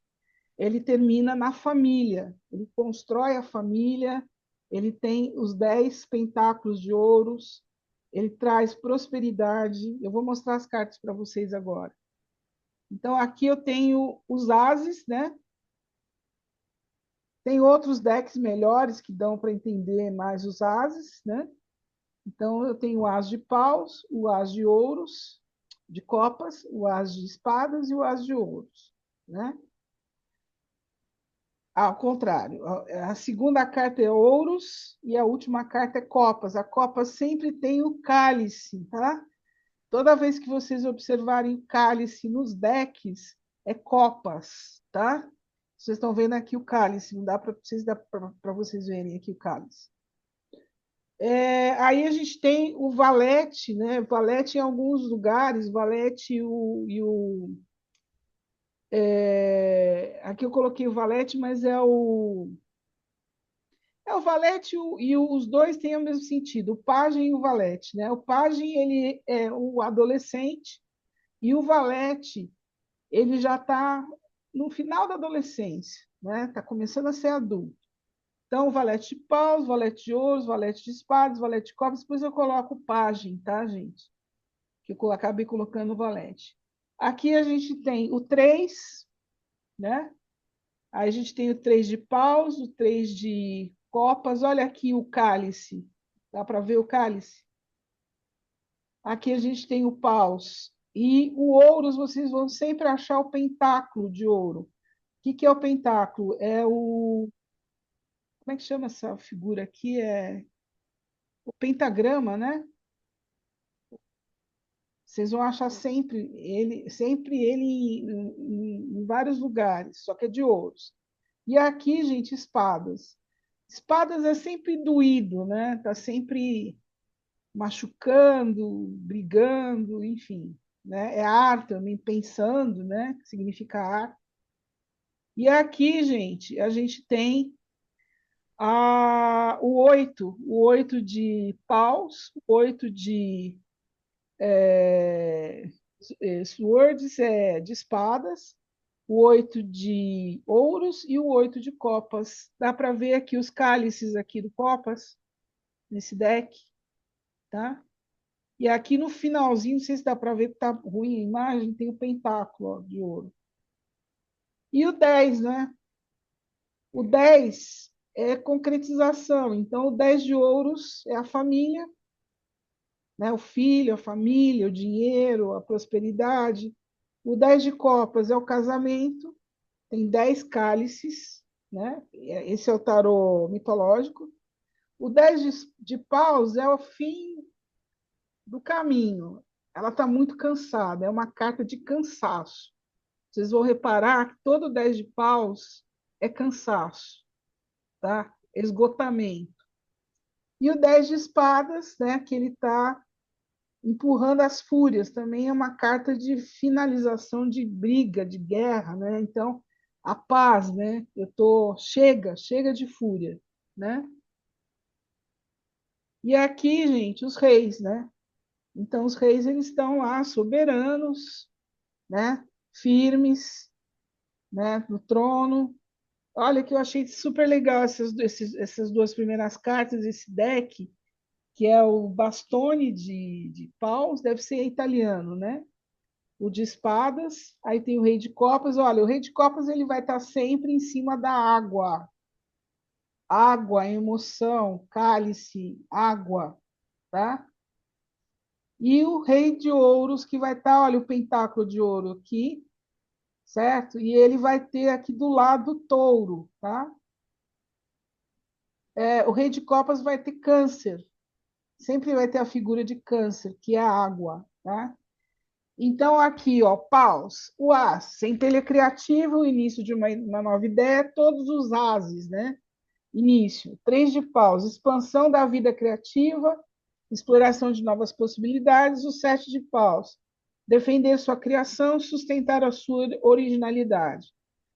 ele termina na família, ele constrói a família, ele tem os 10 pentáculos de ouros, ele traz prosperidade. Eu vou mostrar as cartas para vocês agora. Então, aqui eu tenho os ases, né? Tem outros decks melhores que dão para entender mais os ases, né? Então, eu tenho o as de paus, o as de ouros, de copas, o as de espadas e o as de ouros, né? Ao contrário, a segunda carta é ouros e a última carta é copas. A copa sempre tem o cálice, tá? Toda vez que vocês observarem o cálice nos decks, é copas, tá? Vocês estão vendo aqui o cálice, não dá para vocês verem aqui o cálice. Aí a gente tem o valete, né? Valete em alguns lugares, valete aqui eu coloquei o valete, mas é o valete os dois têm o mesmo sentido, o pajem e o valete, né? O pajem ele é o adolescente e o valete ele já está no final da adolescência, né? Está começando a ser adulto. Então, valete de paus, valete de ouros, valete de espadas, valete de copas, depois eu coloco o pajem, tá, gente? Que eu acabei colocando o valete. Aqui a gente tem o 3, né? Aí a gente tem o 3 de paus, o 3 de copas. Olha aqui o cálice. Dá para ver o cálice? Aqui a gente tem o paus. E o ouros, vocês vão sempre achar o pentáculo de ouro. O que é o pentáculo? É o... Como é que chama essa figura aqui? É o pentagrama, né? Vocês vão achar sempre ele em vários lugares, só que é de ouros. E aqui, gente, espadas. Espadas é sempre doído, né? Tá sempre machucando, brigando, enfim, né? É ar também, pensando, né? Que significa ar. E aqui, gente, a gente tem o 8 de paus, o 8 de swords, de espadas, o 8 de ouros e o 8 de copas. Dá para ver aqui os cálices aqui do copas, nesse deck, tá? E aqui no finalzinho, não sei se dá para ver que está ruim a imagem, tem o pentáculo ó, de ouro. E o 10, né? O 10 é concretização. Então, o 10 de ouros é a família, né? O filho, a família, o dinheiro, a prosperidade. O 10 de copas é o casamento, tem 10 cálices, né? Esse é o tarô mitológico. O 10 de paus é o fim do caminho. Ela está muito cansada, é uma carta de cansaço. Vocês vão reparar que todo 10 de paus é cansaço, tá? Esgotamento. E o 10 de espadas, né, que ele está empurrando as fúrias, também é uma carta de finalização de briga, de guerra, né? Então, a paz, né? Chega de fúria, né? E aqui, gente, os reis, né? Então, os reis eles estão lá soberanos, né? Firmes, né? No trono. Olha que eu achei super legal essas duas primeiras cartas, esse deck, que é o bastone de paus, deve ser italiano, né? O de espadas, aí tem o rei de copas. Olha, o rei de copas ele vai estar sempre em cima da água. Água, emoção, cálice, água, tá? E o rei de ouros que vai estar, olha, o pentáculo de ouro aqui, certo? E ele vai ter aqui do lado o touro, tá? O rei de copas vai ter câncer. Sempre vai ter a figura de câncer, que é a água, tá? Então, aqui, ó, paus, o as, sempre ele é criativo, o início de uma nova ideia, todos os ases, né? Início, 3 de paus, expansão da vida criativa, exploração de novas possibilidades, o 7 de paus, defender sua criação, sustentar a sua originalidade.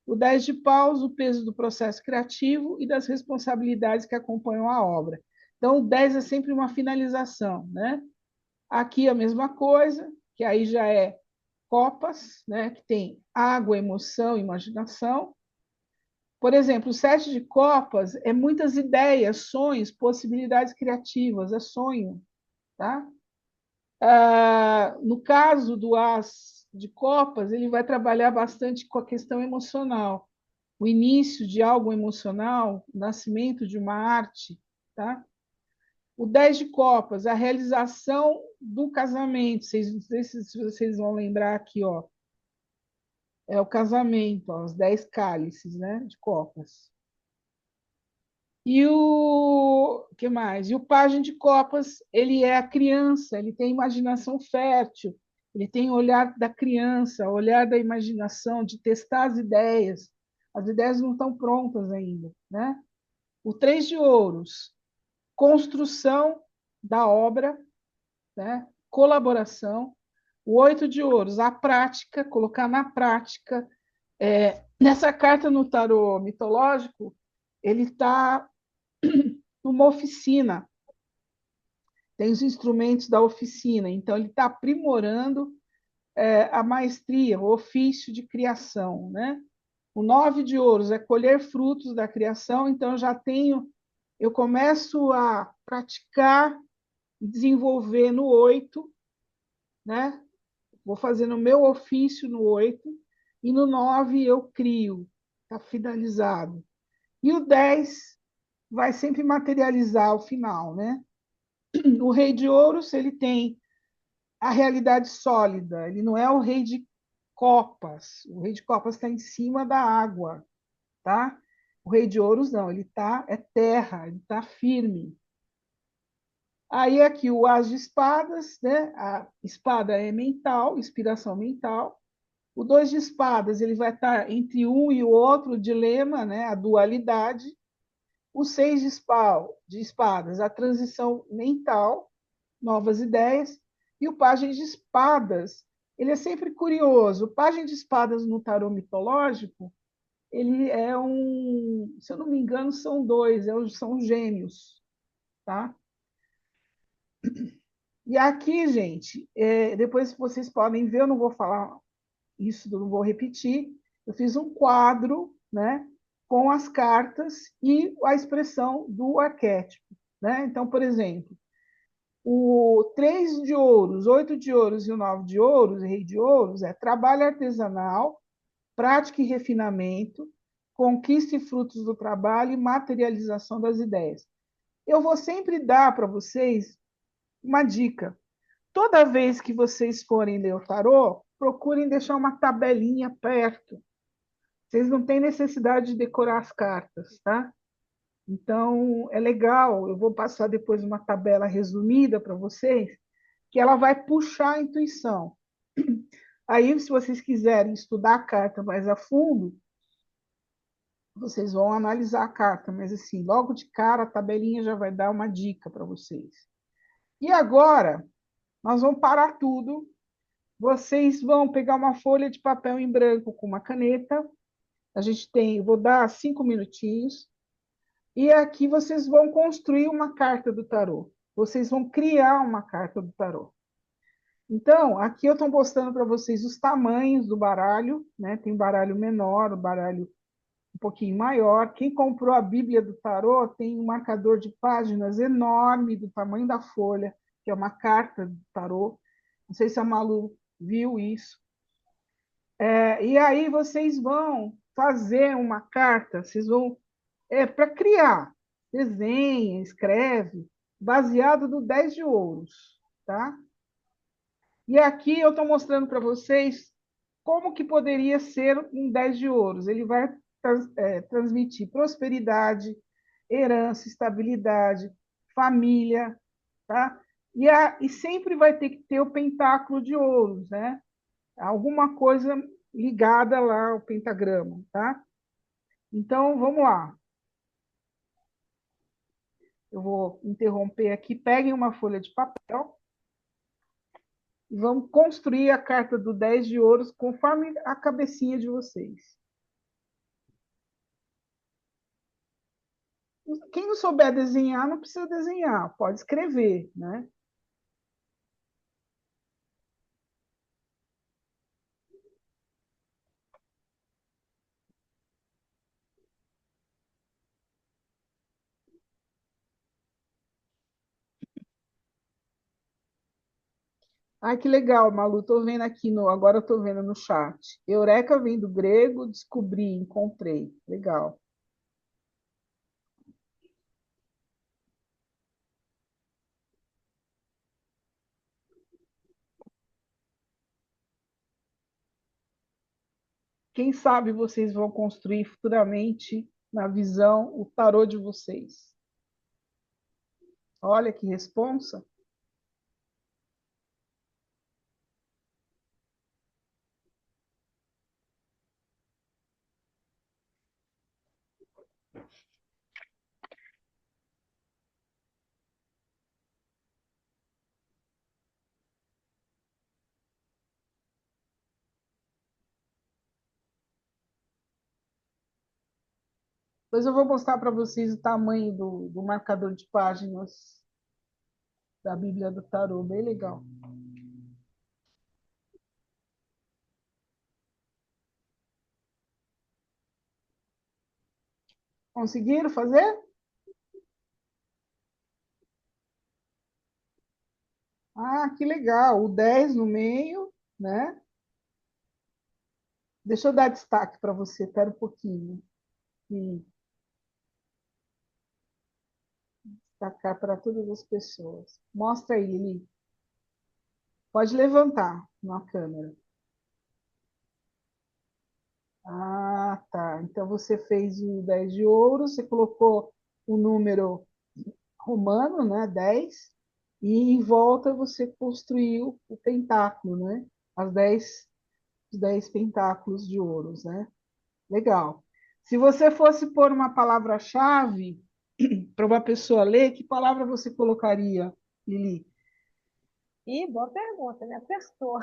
O 10 de paus, o peso do processo criativo e das responsabilidades que acompanham a obra. Então, o 10 é sempre uma finalização, né? Aqui a mesma coisa, que aí já é copas, né? Que tem água, emoção, imaginação. Por exemplo, o 7 de copas é muitas ideias, sonhos, possibilidades criativas, é sonho, tá? No caso do as de copas, ele vai trabalhar bastante com a questão emocional, o início de algo emocional, o nascimento de uma arte, tá? O 10 de copas, a realização do casamento, não sei se vocês vão lembrar aqui, ó, é o casamento, ó, os 10 cálices, né, de copas. E o que mais? E o pajem de copas, ele é a criança, ele tem imaginação fértil, ele tem o olhar da criança, o olhar da imaginação, de testar as ideias. As ideias não estão prontas ainda, né? O três de ouros, construção da obra, né? Colaboração. O oito de ouros, a prática, colocar na prática. Nessa carta no tarô mitológico, ele está numa oficina, tem os instrumentos da oficina, então ele está aprimorando a maestria, o ofício de criação, né? O nove de ouros é colher frutos da criação, então eu começo a praticar, desenvolver no oito, né? Vou fazendo o meu ofício no oito, e no nove eu crio, está finalizado. E o 10 vai sempre materializar o final, né? O rei de ouros, ele tem a realidade sólida, ele não é o rei de copas. O rei de copas está em cima da água, tá? O rei de ouros não, ele é terra, ele está firme. Aí aqui o as de espadas, né? A espada é mental, inspiração mental. O dois de espadas, ele vai estar entre um e o outro, o dilema, né? A dualidade. O seis de espadas, a transição mental, novas ideias. E o pajem de espadas, ele é sempre curioso. O pajem de espadas no tarô mitológico, ele é se eu não me engano, são dois, são gêmeos, tá? E aqui, gente, depois vocês podem ver, eu não vou falar isso, não vou repetir. Eu fiz um quadro, né, com as cartas e a expressão do arquétipo, né? Então, por exemplo, o três de ouros, oito de ouros e o nove de ouros, rei de ouros, é trabalho artesanal, prática e refinamento, conquista e frutos do trabalho e materialização das ideias. Eu vou sempre dar para vocês uma dica. Toda vez que vocês forem ler o tarô, procurem deixar uma tabelinha perto. Vocês não têm necessidade de decorar as cartas, tá? Então, é legal, eu vou passar depois uma tabela resumida para vocês, que ela vai puxar a intuição. Aí, se vocês quiserem estudar a carta mais a fundo, vocês vão analisar a carta, mas assim, logo de cara a tabelinha já vai dar uma dica para vocês. E agora, nós vamos parar tudo. Vocês vão pegar uma folha de papel em branco com uma caneta. Vou dar 5 minutinhos. E aqui vocês vão construir uma carta do tarô. Vocês vão criar uma carta do tarô. Então, aqui eu estou mostrando para vocês os tamanhos do baralho, né? Tem baralho menor, o baralho um pouquinho maior. Quem comprou a Bíblia do Tarô tem um marcador de páginas enorme do tamanho da folha, que é uma carta do Tarô. Não sei se a Malu viu isso. E aí vocês vão fazer uma carta, vocês vão para criar, desenha, escreve, baseado no 10 de ouros, tá? E aqui eu estou mostrando para vocês como que poderia ser um 10 de ouros. Ele vai transmitir prosperidade, herança, estabilidade, família, tá? E sempre vai ter que ter o pentáculo de ouros, né? Alguma coisa ligada lá ao pentagrama, tá? Então, vamos lá. Eu vou interromper aqui. Peguem uma folha de papel e vamos construir a carta do 10 de ouros conforme a cabecinha de vocês. Quem não souber desenhar, não precisa desenhar, pode escrever, né? Ai, que legal, Malu. Estou vendo aqui agora estou vendo no chat. Eureka vem do grego, descobri, encontrei. Legal. Quem sabe vocês vão construir futuramente na visão, o tarô de vocês? Olha que responsa. Depois eu vou mostrar para vocês o tamanho do marcador de páginas da Bíblia do Tarô, bem legal. Conseguiram fazer? Ah, que legal. O 10 no meio, né? Deixa eu dar destaque para você, espera um pouquinho. E destacar para todas as pessoas. Mostra aí, Lili. Pode levantar na câmera. Ah, tá. Então você fez o 10 de ouro, você colocou o número romano, né? 10, e em volta você construiu o pentáculo, né? Os 10 pentáculos de ouros, né? Legal. Se você fosse pôr uma palavra-chave para uma pessoa ler, que palavra você colocaria, Lili? Ih, boa pergunta, me apertou.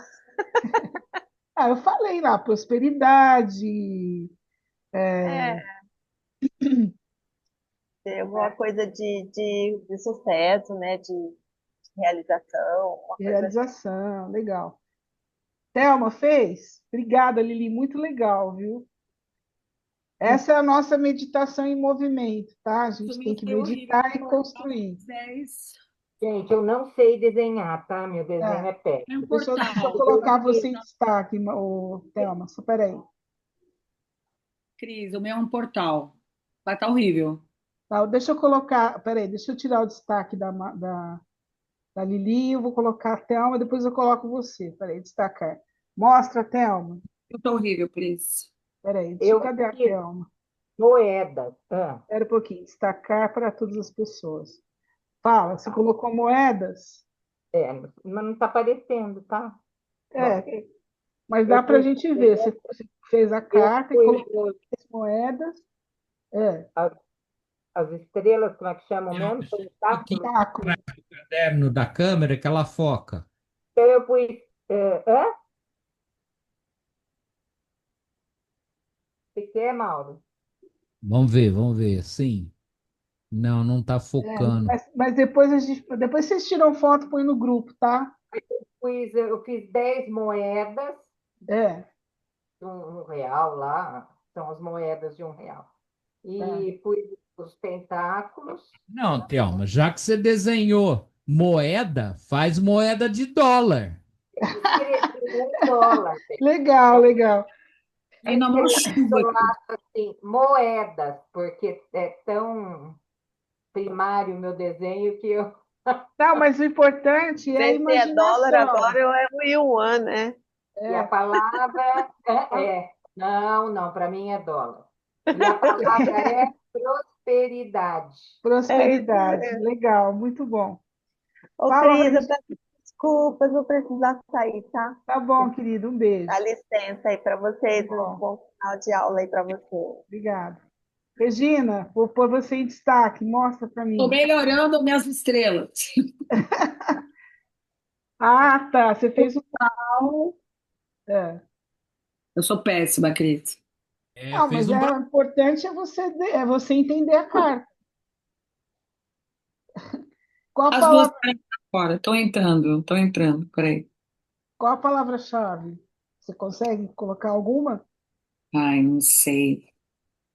Ah, eu falei lá, prosperidade. É, ter alguma coisa de sucesso, né? De realização, uma coisa assim. Realização, legal. Thelma fez? Obrigada, Lili, muito legal, viu? Essa é a nossa meditação em movimento, tá? A gente tem Também que foi horrível. meditar e construir. 10. Gente, eu não sei desenhar, tá? Meu desenho É, é péssimo. É um deixa eu portal. colocar você em destaque, Thelma, só peraí. Cris, o meu é um portal. Vai estar horrível. Tá, deixa eu colocar, peraí, deixa eu tirar o destaque da Lili, eu vou colocar a Thelma, depois eu coloco você. Peraí, destacar. Mostra, Thelma. Eu tô horrível, Cris. Peraí, Eu cadê a fiz Thelma? moedas. Ah, Espera um pouquinho. Destacar para todas as pessoas. Fala, você colocou moedas? mas não está aparecendo, tá? Bom, É, mas dá eu para a pus, gente ver. Você fez a eu carta e pus colocou as moedas. É, as, as estrelas, como é que chamam Thelma, mesmo? chega um pouquinho Tentáculos. taco. o caderno da câmera que ela foca. Então eu pus. Hã? O que é, Mauro? Vamos ver, vamos ver. Sim. Não, não está É, focando. mas depois vocês tiram foto e põem no grupo, tá? Eu fiz 10 moedas É, de um real lá, são as moedas de um real. tá. E pus os tentáculos. Não, Thelma, já que você desenhou moeda, faz moeda de dólar. Escrevi $1. Legal, legal. Aí na mão Escrevi do chuva. lado assim, moedas, porque é tão primário o meu desenho que eu. Tá, mas o importante é a Vê se é dólar imaginação. agora ou é o yuan, né? E a É, palavra Não, não, para mim é dólar. E a palavra é prosperidade. É isso prosperidade. mesmo. Legal, muito bom. Ô, Fala, Cris, eu Regina. peço desculpas, vou precisar sair, tá? Tá bom, querido, um Dá beijo. licença aí para Tá vocês, um bom, bom final de aula aí para vocês. obrigada. Regina, vou pôr você em destaque, mostra para Tô mim. melhorando minhas estrelas. Ah, tá, você fez o tal. É. Eu sou péssima, Cris. É, Não, fez mas um. o importante é você entender a carta. Qual a As duas palavra, estão fora. Tô entrando. Peraí. qual a palavra-chave? Você consegue colocar alguma? Ai, não sei.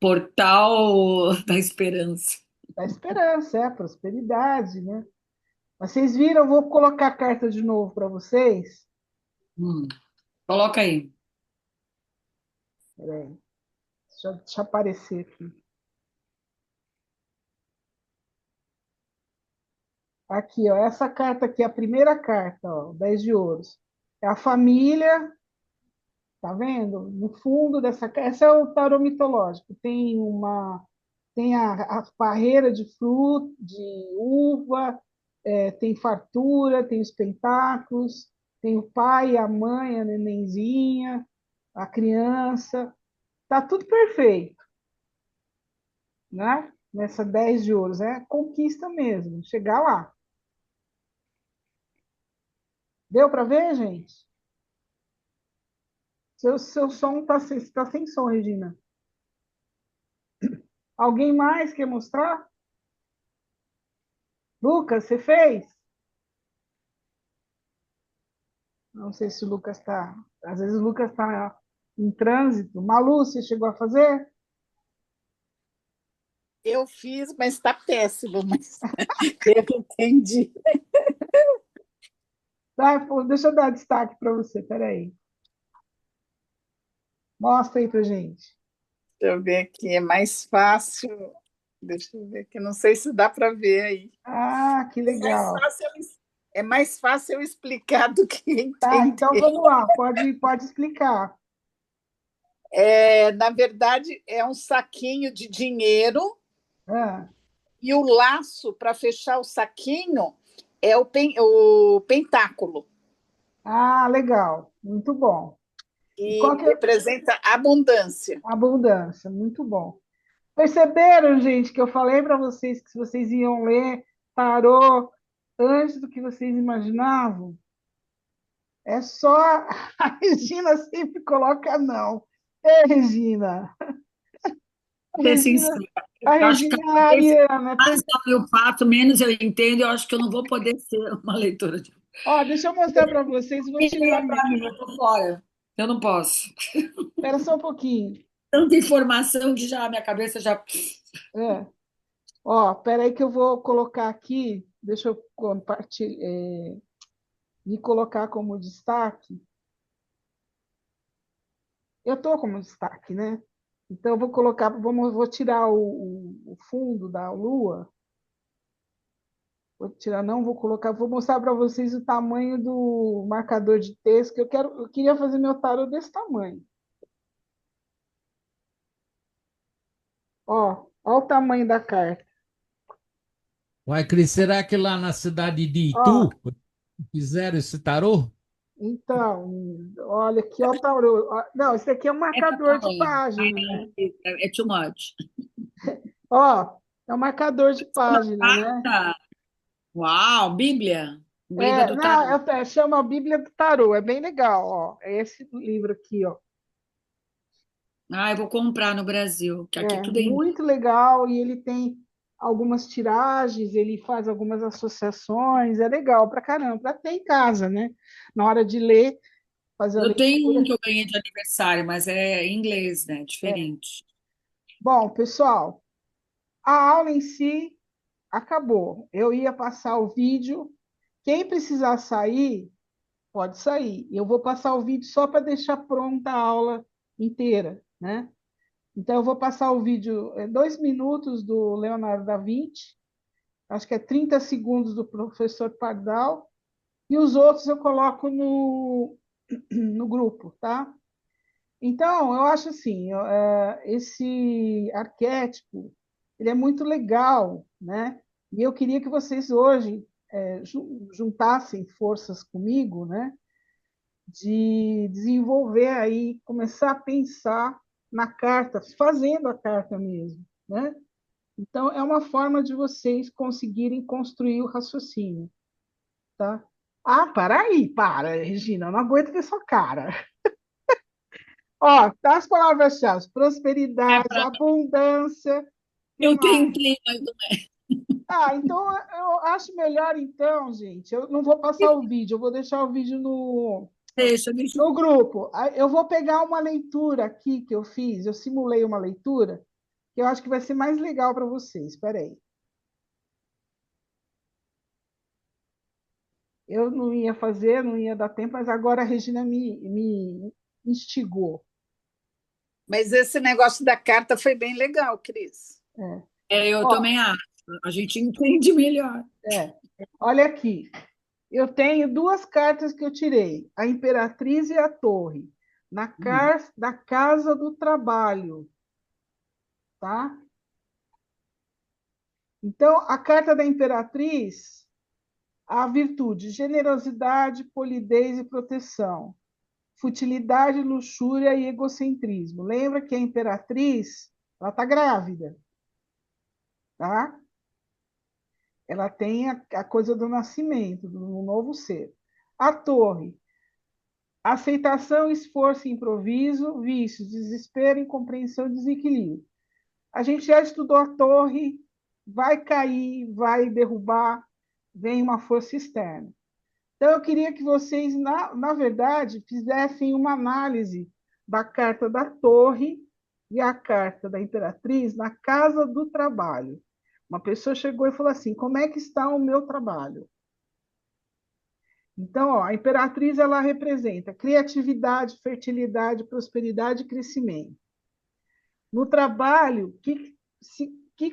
Portal da Esperança. Da esperança, prosperidade, né? Mas vocês viram, eu vou colocar a carta de novo para vocês. Hum. Coloca aí. Peraí, deixa eu aparecer aqui. Aqui, ó, essa carta aqui, a primeira carta, ó, 10 de ouros. É a família, tá vendo? No fundo dessa carta, esse é o tarô mitológico. Tem uma tem a parreira de fruta, de uva, tem fartura, tem os pentáculos, tem o pai, a mãe, a nenenzinha, a criança. Tá tudo perfeito, né? Nessa 10 de ouros. É conquista mesmo, chegar lá. Deu para ver, gente? Seu som tá sem som, Regina. Alguém mais quer mostrar? Lucas, você fez? Não sei se o Lucas está. Às vezes o Lucas está em trânsito. Malu, você chegou a fazer? Eu fiz, mas está péssimo, mas eu entendi. Deixa eu dar destaque para você, peraí. Mostra aí para gente. Deixa eu ver aqui, é mais fácil. Deixa eu ver aqui, não sei se dá para ver aí. Ah, que legal. É mais fácil eu explicar do que Tá, então entender. vamos lá, pode explicar. Na verdade, é um saquinho de dinheiro Ah, e o laço para fechar o saquinho é o pentáculo, legal, muito bom. E que qual que é representa abundância. a abundância? Muito bom. Perceberam, gente, que eu falei para vocês que se vocês iam ler tarô antes do que vocês imaginavam? É só a Regina sempre coloca não. Ei, Regina. A Ser Regina, sincera, a eu acho que Regina é cada vez ariana. mais eu faço, menos eu entendo, eu acho que eu não vou poder ser uma leitora de. Ó, deixa eu mostrar para vocês, vou Ele tirar é a minha. para mim, eu tô fora. Eu não posso. Espera só um pouquinho. Tanta informação que já a minha cabeça já. É. Ó, espera aí que eu vou colocar aqui, deixa eu compartilhar, me colocar como destaque. Eu estou como destaque, né? Então, eu vou colocar, vou tirar o fundo da lua. Vou tirar, não vou colocar, vou mostrar para vocês o tamanho do marcador de texto que eu queria fazer meu tarô desse tamanho. Ó o tamanho da carta. Uai, Cris, será que lá na cidade de Ó, Itu fizeram esse tarô? então, olha aqui, ó o tarô. Ó, não, esse aqui é um Essa marcador de tamanho. Ai, página, não, né? é too much. Ó, é um marcador de Uma página, né? carta. Uau, Bíblia. Um livro do Não, tarot. chama Bíblia do Tarô, é bem legal, ó. É esse livro aqui, ó. Ah, eu vou comprar no Brasil, que aqui É tudo é em. muito legal e ele tem algumas tiragens, ele faz algumas associações, é legal pra caramba, para ter em casa, né? Na hora de ler, fazer a Eu tenho um leitura. que eu ganhei de aniversário, mas é em inglês, né? É. Diferente. Bom, pessoal, a aula em si acabou. Eu ia passar o vídeo. Quem precisar sair, pode sair. Eu vou passar o vídeo só para deixar pronta a aula inteira, né? Então, eu vou passar o vídeo, 2 minutos do Leonardo da Vinci, acho que é 30 segundos do professor Pardal, e os outros eu coloco no grupo, tá? Então, eu acho assim, esse arquétipo, ele é muito legal, né? E eu queria que vocês hoje juntassem forças comigo, né? De desenvolver aí, começar a pensar na carta, fazendo a carta mesmo, né? Então, é uma forma de vocês conseguirem construir o raciocínio, tá? Ah, para, Regina, eu não aguento ver sua cara. Ó, tá as palavras-chave: É prosperidade, pra... abundância, que Eu mais? tentei, mas não Então eu acho melhor, então, gente, eu não vou passar o vídeo, eu vou deixar o vídeo deixa. no grupo. Aí eu vou pegar uma leitura aqui que eu fiz, eu simulei uma leitura, que eu acho que vai ser mais legal para vocês. Espera aí. Eu não ia fazer, não ia dar tempo, mas agora a Regina me instigou. Mas esse negócio da carta foi bem legal, Cris. Eu Ó, também acho. A gente entende melhor. é, olha aqui. Eu tenho duas cartas que eu tirei, a Imperatriz e a Torre, da Casa do Trabalho, tá? Então, a carta da imperatriz, a virtude, generosidade, polidez e proteção, futilidade, luxúria e egocentrismo. Lembra que a imperatriz, ela está grávida, tá? Ela tem a coisa do nascimento, do novo ser. A torre, aceitação, esforço e improviso, vícios, desespero, incompreensão e desequilíbrio. A gente já estudou a torre, vai cair, vai derrubar, vem uma força externa. Então, eu queria que vocês, na verdade, fizessem uma análise da carta da torre e a carta da imperatriz na casa do trabalho. Uma pessoa chegou e falou assim, como é que está o meu trabalho? Então, ó, a imperatriz ela representa criatividade, fertilidade, prosperidade e crescimento. No trabalho, o que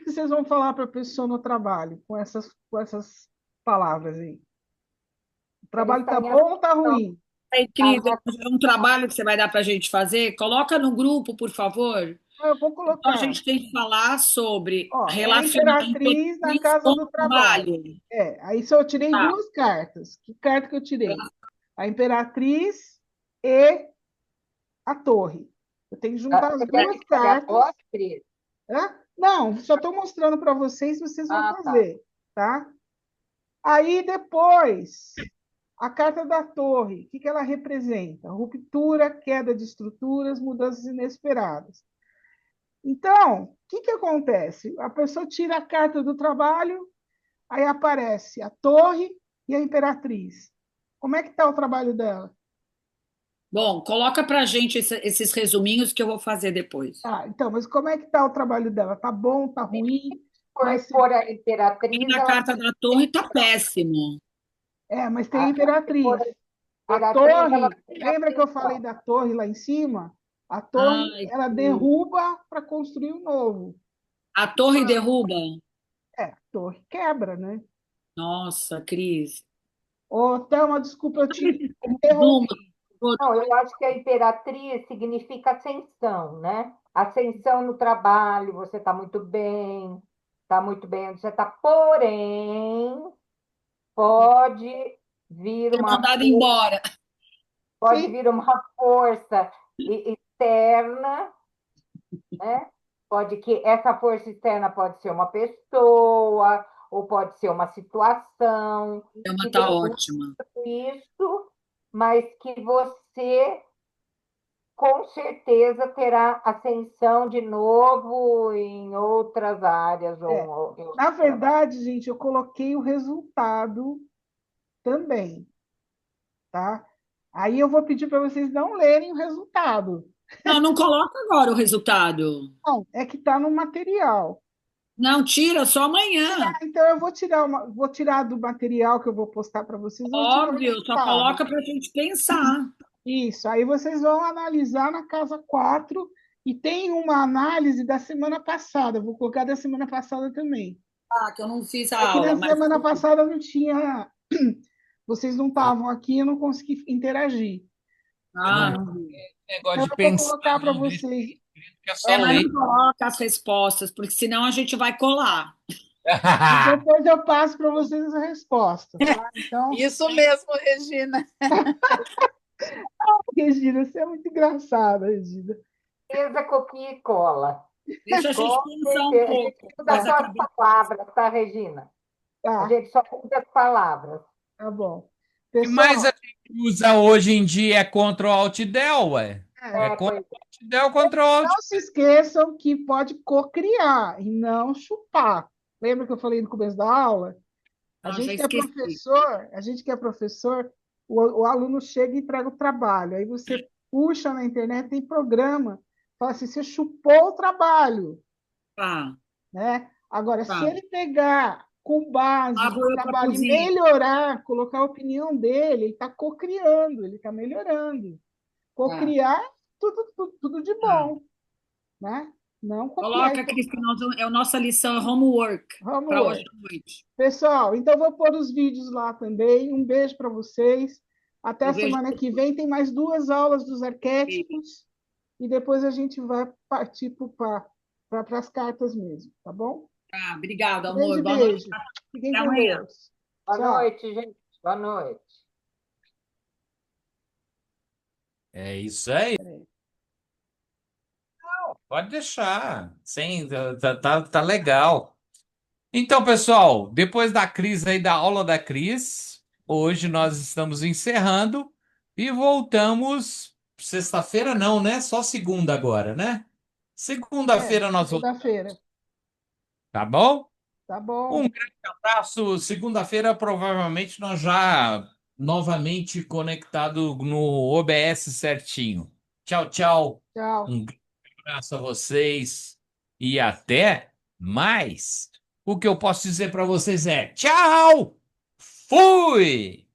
vocês vão falar para a pessoa no trabalho com essas palavras aí? O trabalho está bom ou está ruim? Aí, Cris, é um trabalho que você vai dar para a gente fazer? Coloca no grupo, por favor. Eu vou Então, a colocar. gente tem que falar sobre Ó, é a relacionar imperatriz na imperatriz casa com do o trabalho. trabalho. Aí só eu tirei Tá. 2 cartas. Que carta que eu tirei? A imperatriz e a torre. Eu tenho que juntar as Você quer 2 que fale a cartas. voz, Cris? Hã? Não, só estou mostrando para vocês vão Ah, tá. fazer, tá? Aí depois, a carta da torre, o que ela representa? Ruptura, queda de estruturas, mudanças inesperadas. Então, o que acontece? A pessoa tira a carta do trabalho, aí aparece a torre e a imperatriz. Como é que está o trabalho dela? Bom, coloca para a gente esses resuminhos que eu vou fazer depois. Então, mas como é que está o trabalho dela? Está bom, está ruim? Por a imperatriz, E na ela carta da torre está péssimo. Mas tem a imperatriz. A imperatriz, ela torre, tem lembra que eu atenção. falei da torre lá em cima? A torre, Ai, ela derruba para construir um novo. a torre derruba? A torre quebra, né? Nossa, Cris. Ô, Thelma, desculpa, eu te Resumo. interrompi. Não, eu acho que a imperatriz significa ascensão, né? Ascensão no trabalho, você está muito bem onde você está, porém, pode vir Ser uma mandado embora. pode Sim. vir uma força externa, né? Essa força externa pode ser uma pessoa, ou pode ser uma situação, Ela que está derruba ótima. isso, mas que você com certeza terá ascensão de novo em outras áreas. Na verdade, gente, eu coloquei o resultado também, tá? Aí eu vou pedir para vocês não lerem o resultado. Não, não coloca agora o resultado. Não, é que está no material. Não, tira, só amanhã. Então, eu vou tirar do material que eu vou postar para vocês, eu vou tirar o Óbvio, só resultado. coloca para a gente pensar. Isso, aí vocês vão analisar na casa 4 e tem uma análise da semana passada, eu vou colocar da semana passada também. Ah, que eu não fiz a É que aula, na mas semana passada não tinha, vocês não estavam aqui, eu não consegui interagir. não vi. Negócio Então, de eu vou pensar, colocar para não, ver vocês. que é só Mas ler. não coloca as respostas, porque senão a gente vai colar. Depois eu passo para vocês a resposta. Tá? Então, Isso mesmo, Regina. Regina, você é muito engraçada, Regina. Certeza, copia e cola. Deixa a gente Com pensar um certeza. A pouco. gente usa Mas só as palavras, tá, Regina? A Tá, gente só usa as palavras. tá bom. O que Pessoal, mais a gente usa hoje em dia é Ctrl Alt Del, ué. É Pois Ctrl Alt Del, Ctrl Alt. não se esqueçam que pode cocriar e não chupar. Lembra que eu falei no começo da aula? A já gente que é esqueci. professor, o aluno chega e entrega o trabalho. Aí você puxa na internet, tem programa, fala assim, você chupou o trabalho, Tá. né? Agora, Tá. se ele pegar com base Lá no vou eu pra trabalho e cozinha. melhorar, colocar a opinião dele, ele está cocriando, ele está melhorando. Cocriar, tudo de bom, né? Não copiar. Coloca, Cris, que a nossa lição é homework para hoje à noite. Pessoal, então vou pôr os vídeos lá também. Um beijo para vocês. Até a semana que vem. Tem mais 2 aulas dos arquétipos. E depois a gente vai partir para as cartas mesmo, tá bom? Tá, obrigada, amor. Beijo, Boa noite. beijo. Fiquem Até com amanhã. Deus. Boa Tchau. noite, gente. Boa noite. É isso aí. Peraí. Pode deixar. Sim, tá legal. Então, pessoal, depois da Cris aí, da aula da Cris, hoje nós estamos encerrando e voltamos. Sexta-feira não, né? Só segunda agora, né? Segunda-feira nós voltamos, Segunda-feira. tá bom? Tá bom. Um grande abraço. Segunda-feira, provavelmente, nós já novamente conectado no OBS certinho. Tchau, tchau. Tchau. Um grande abraço a vocês e até mais. O que eu posso dizer para vocês é tchau! Fui!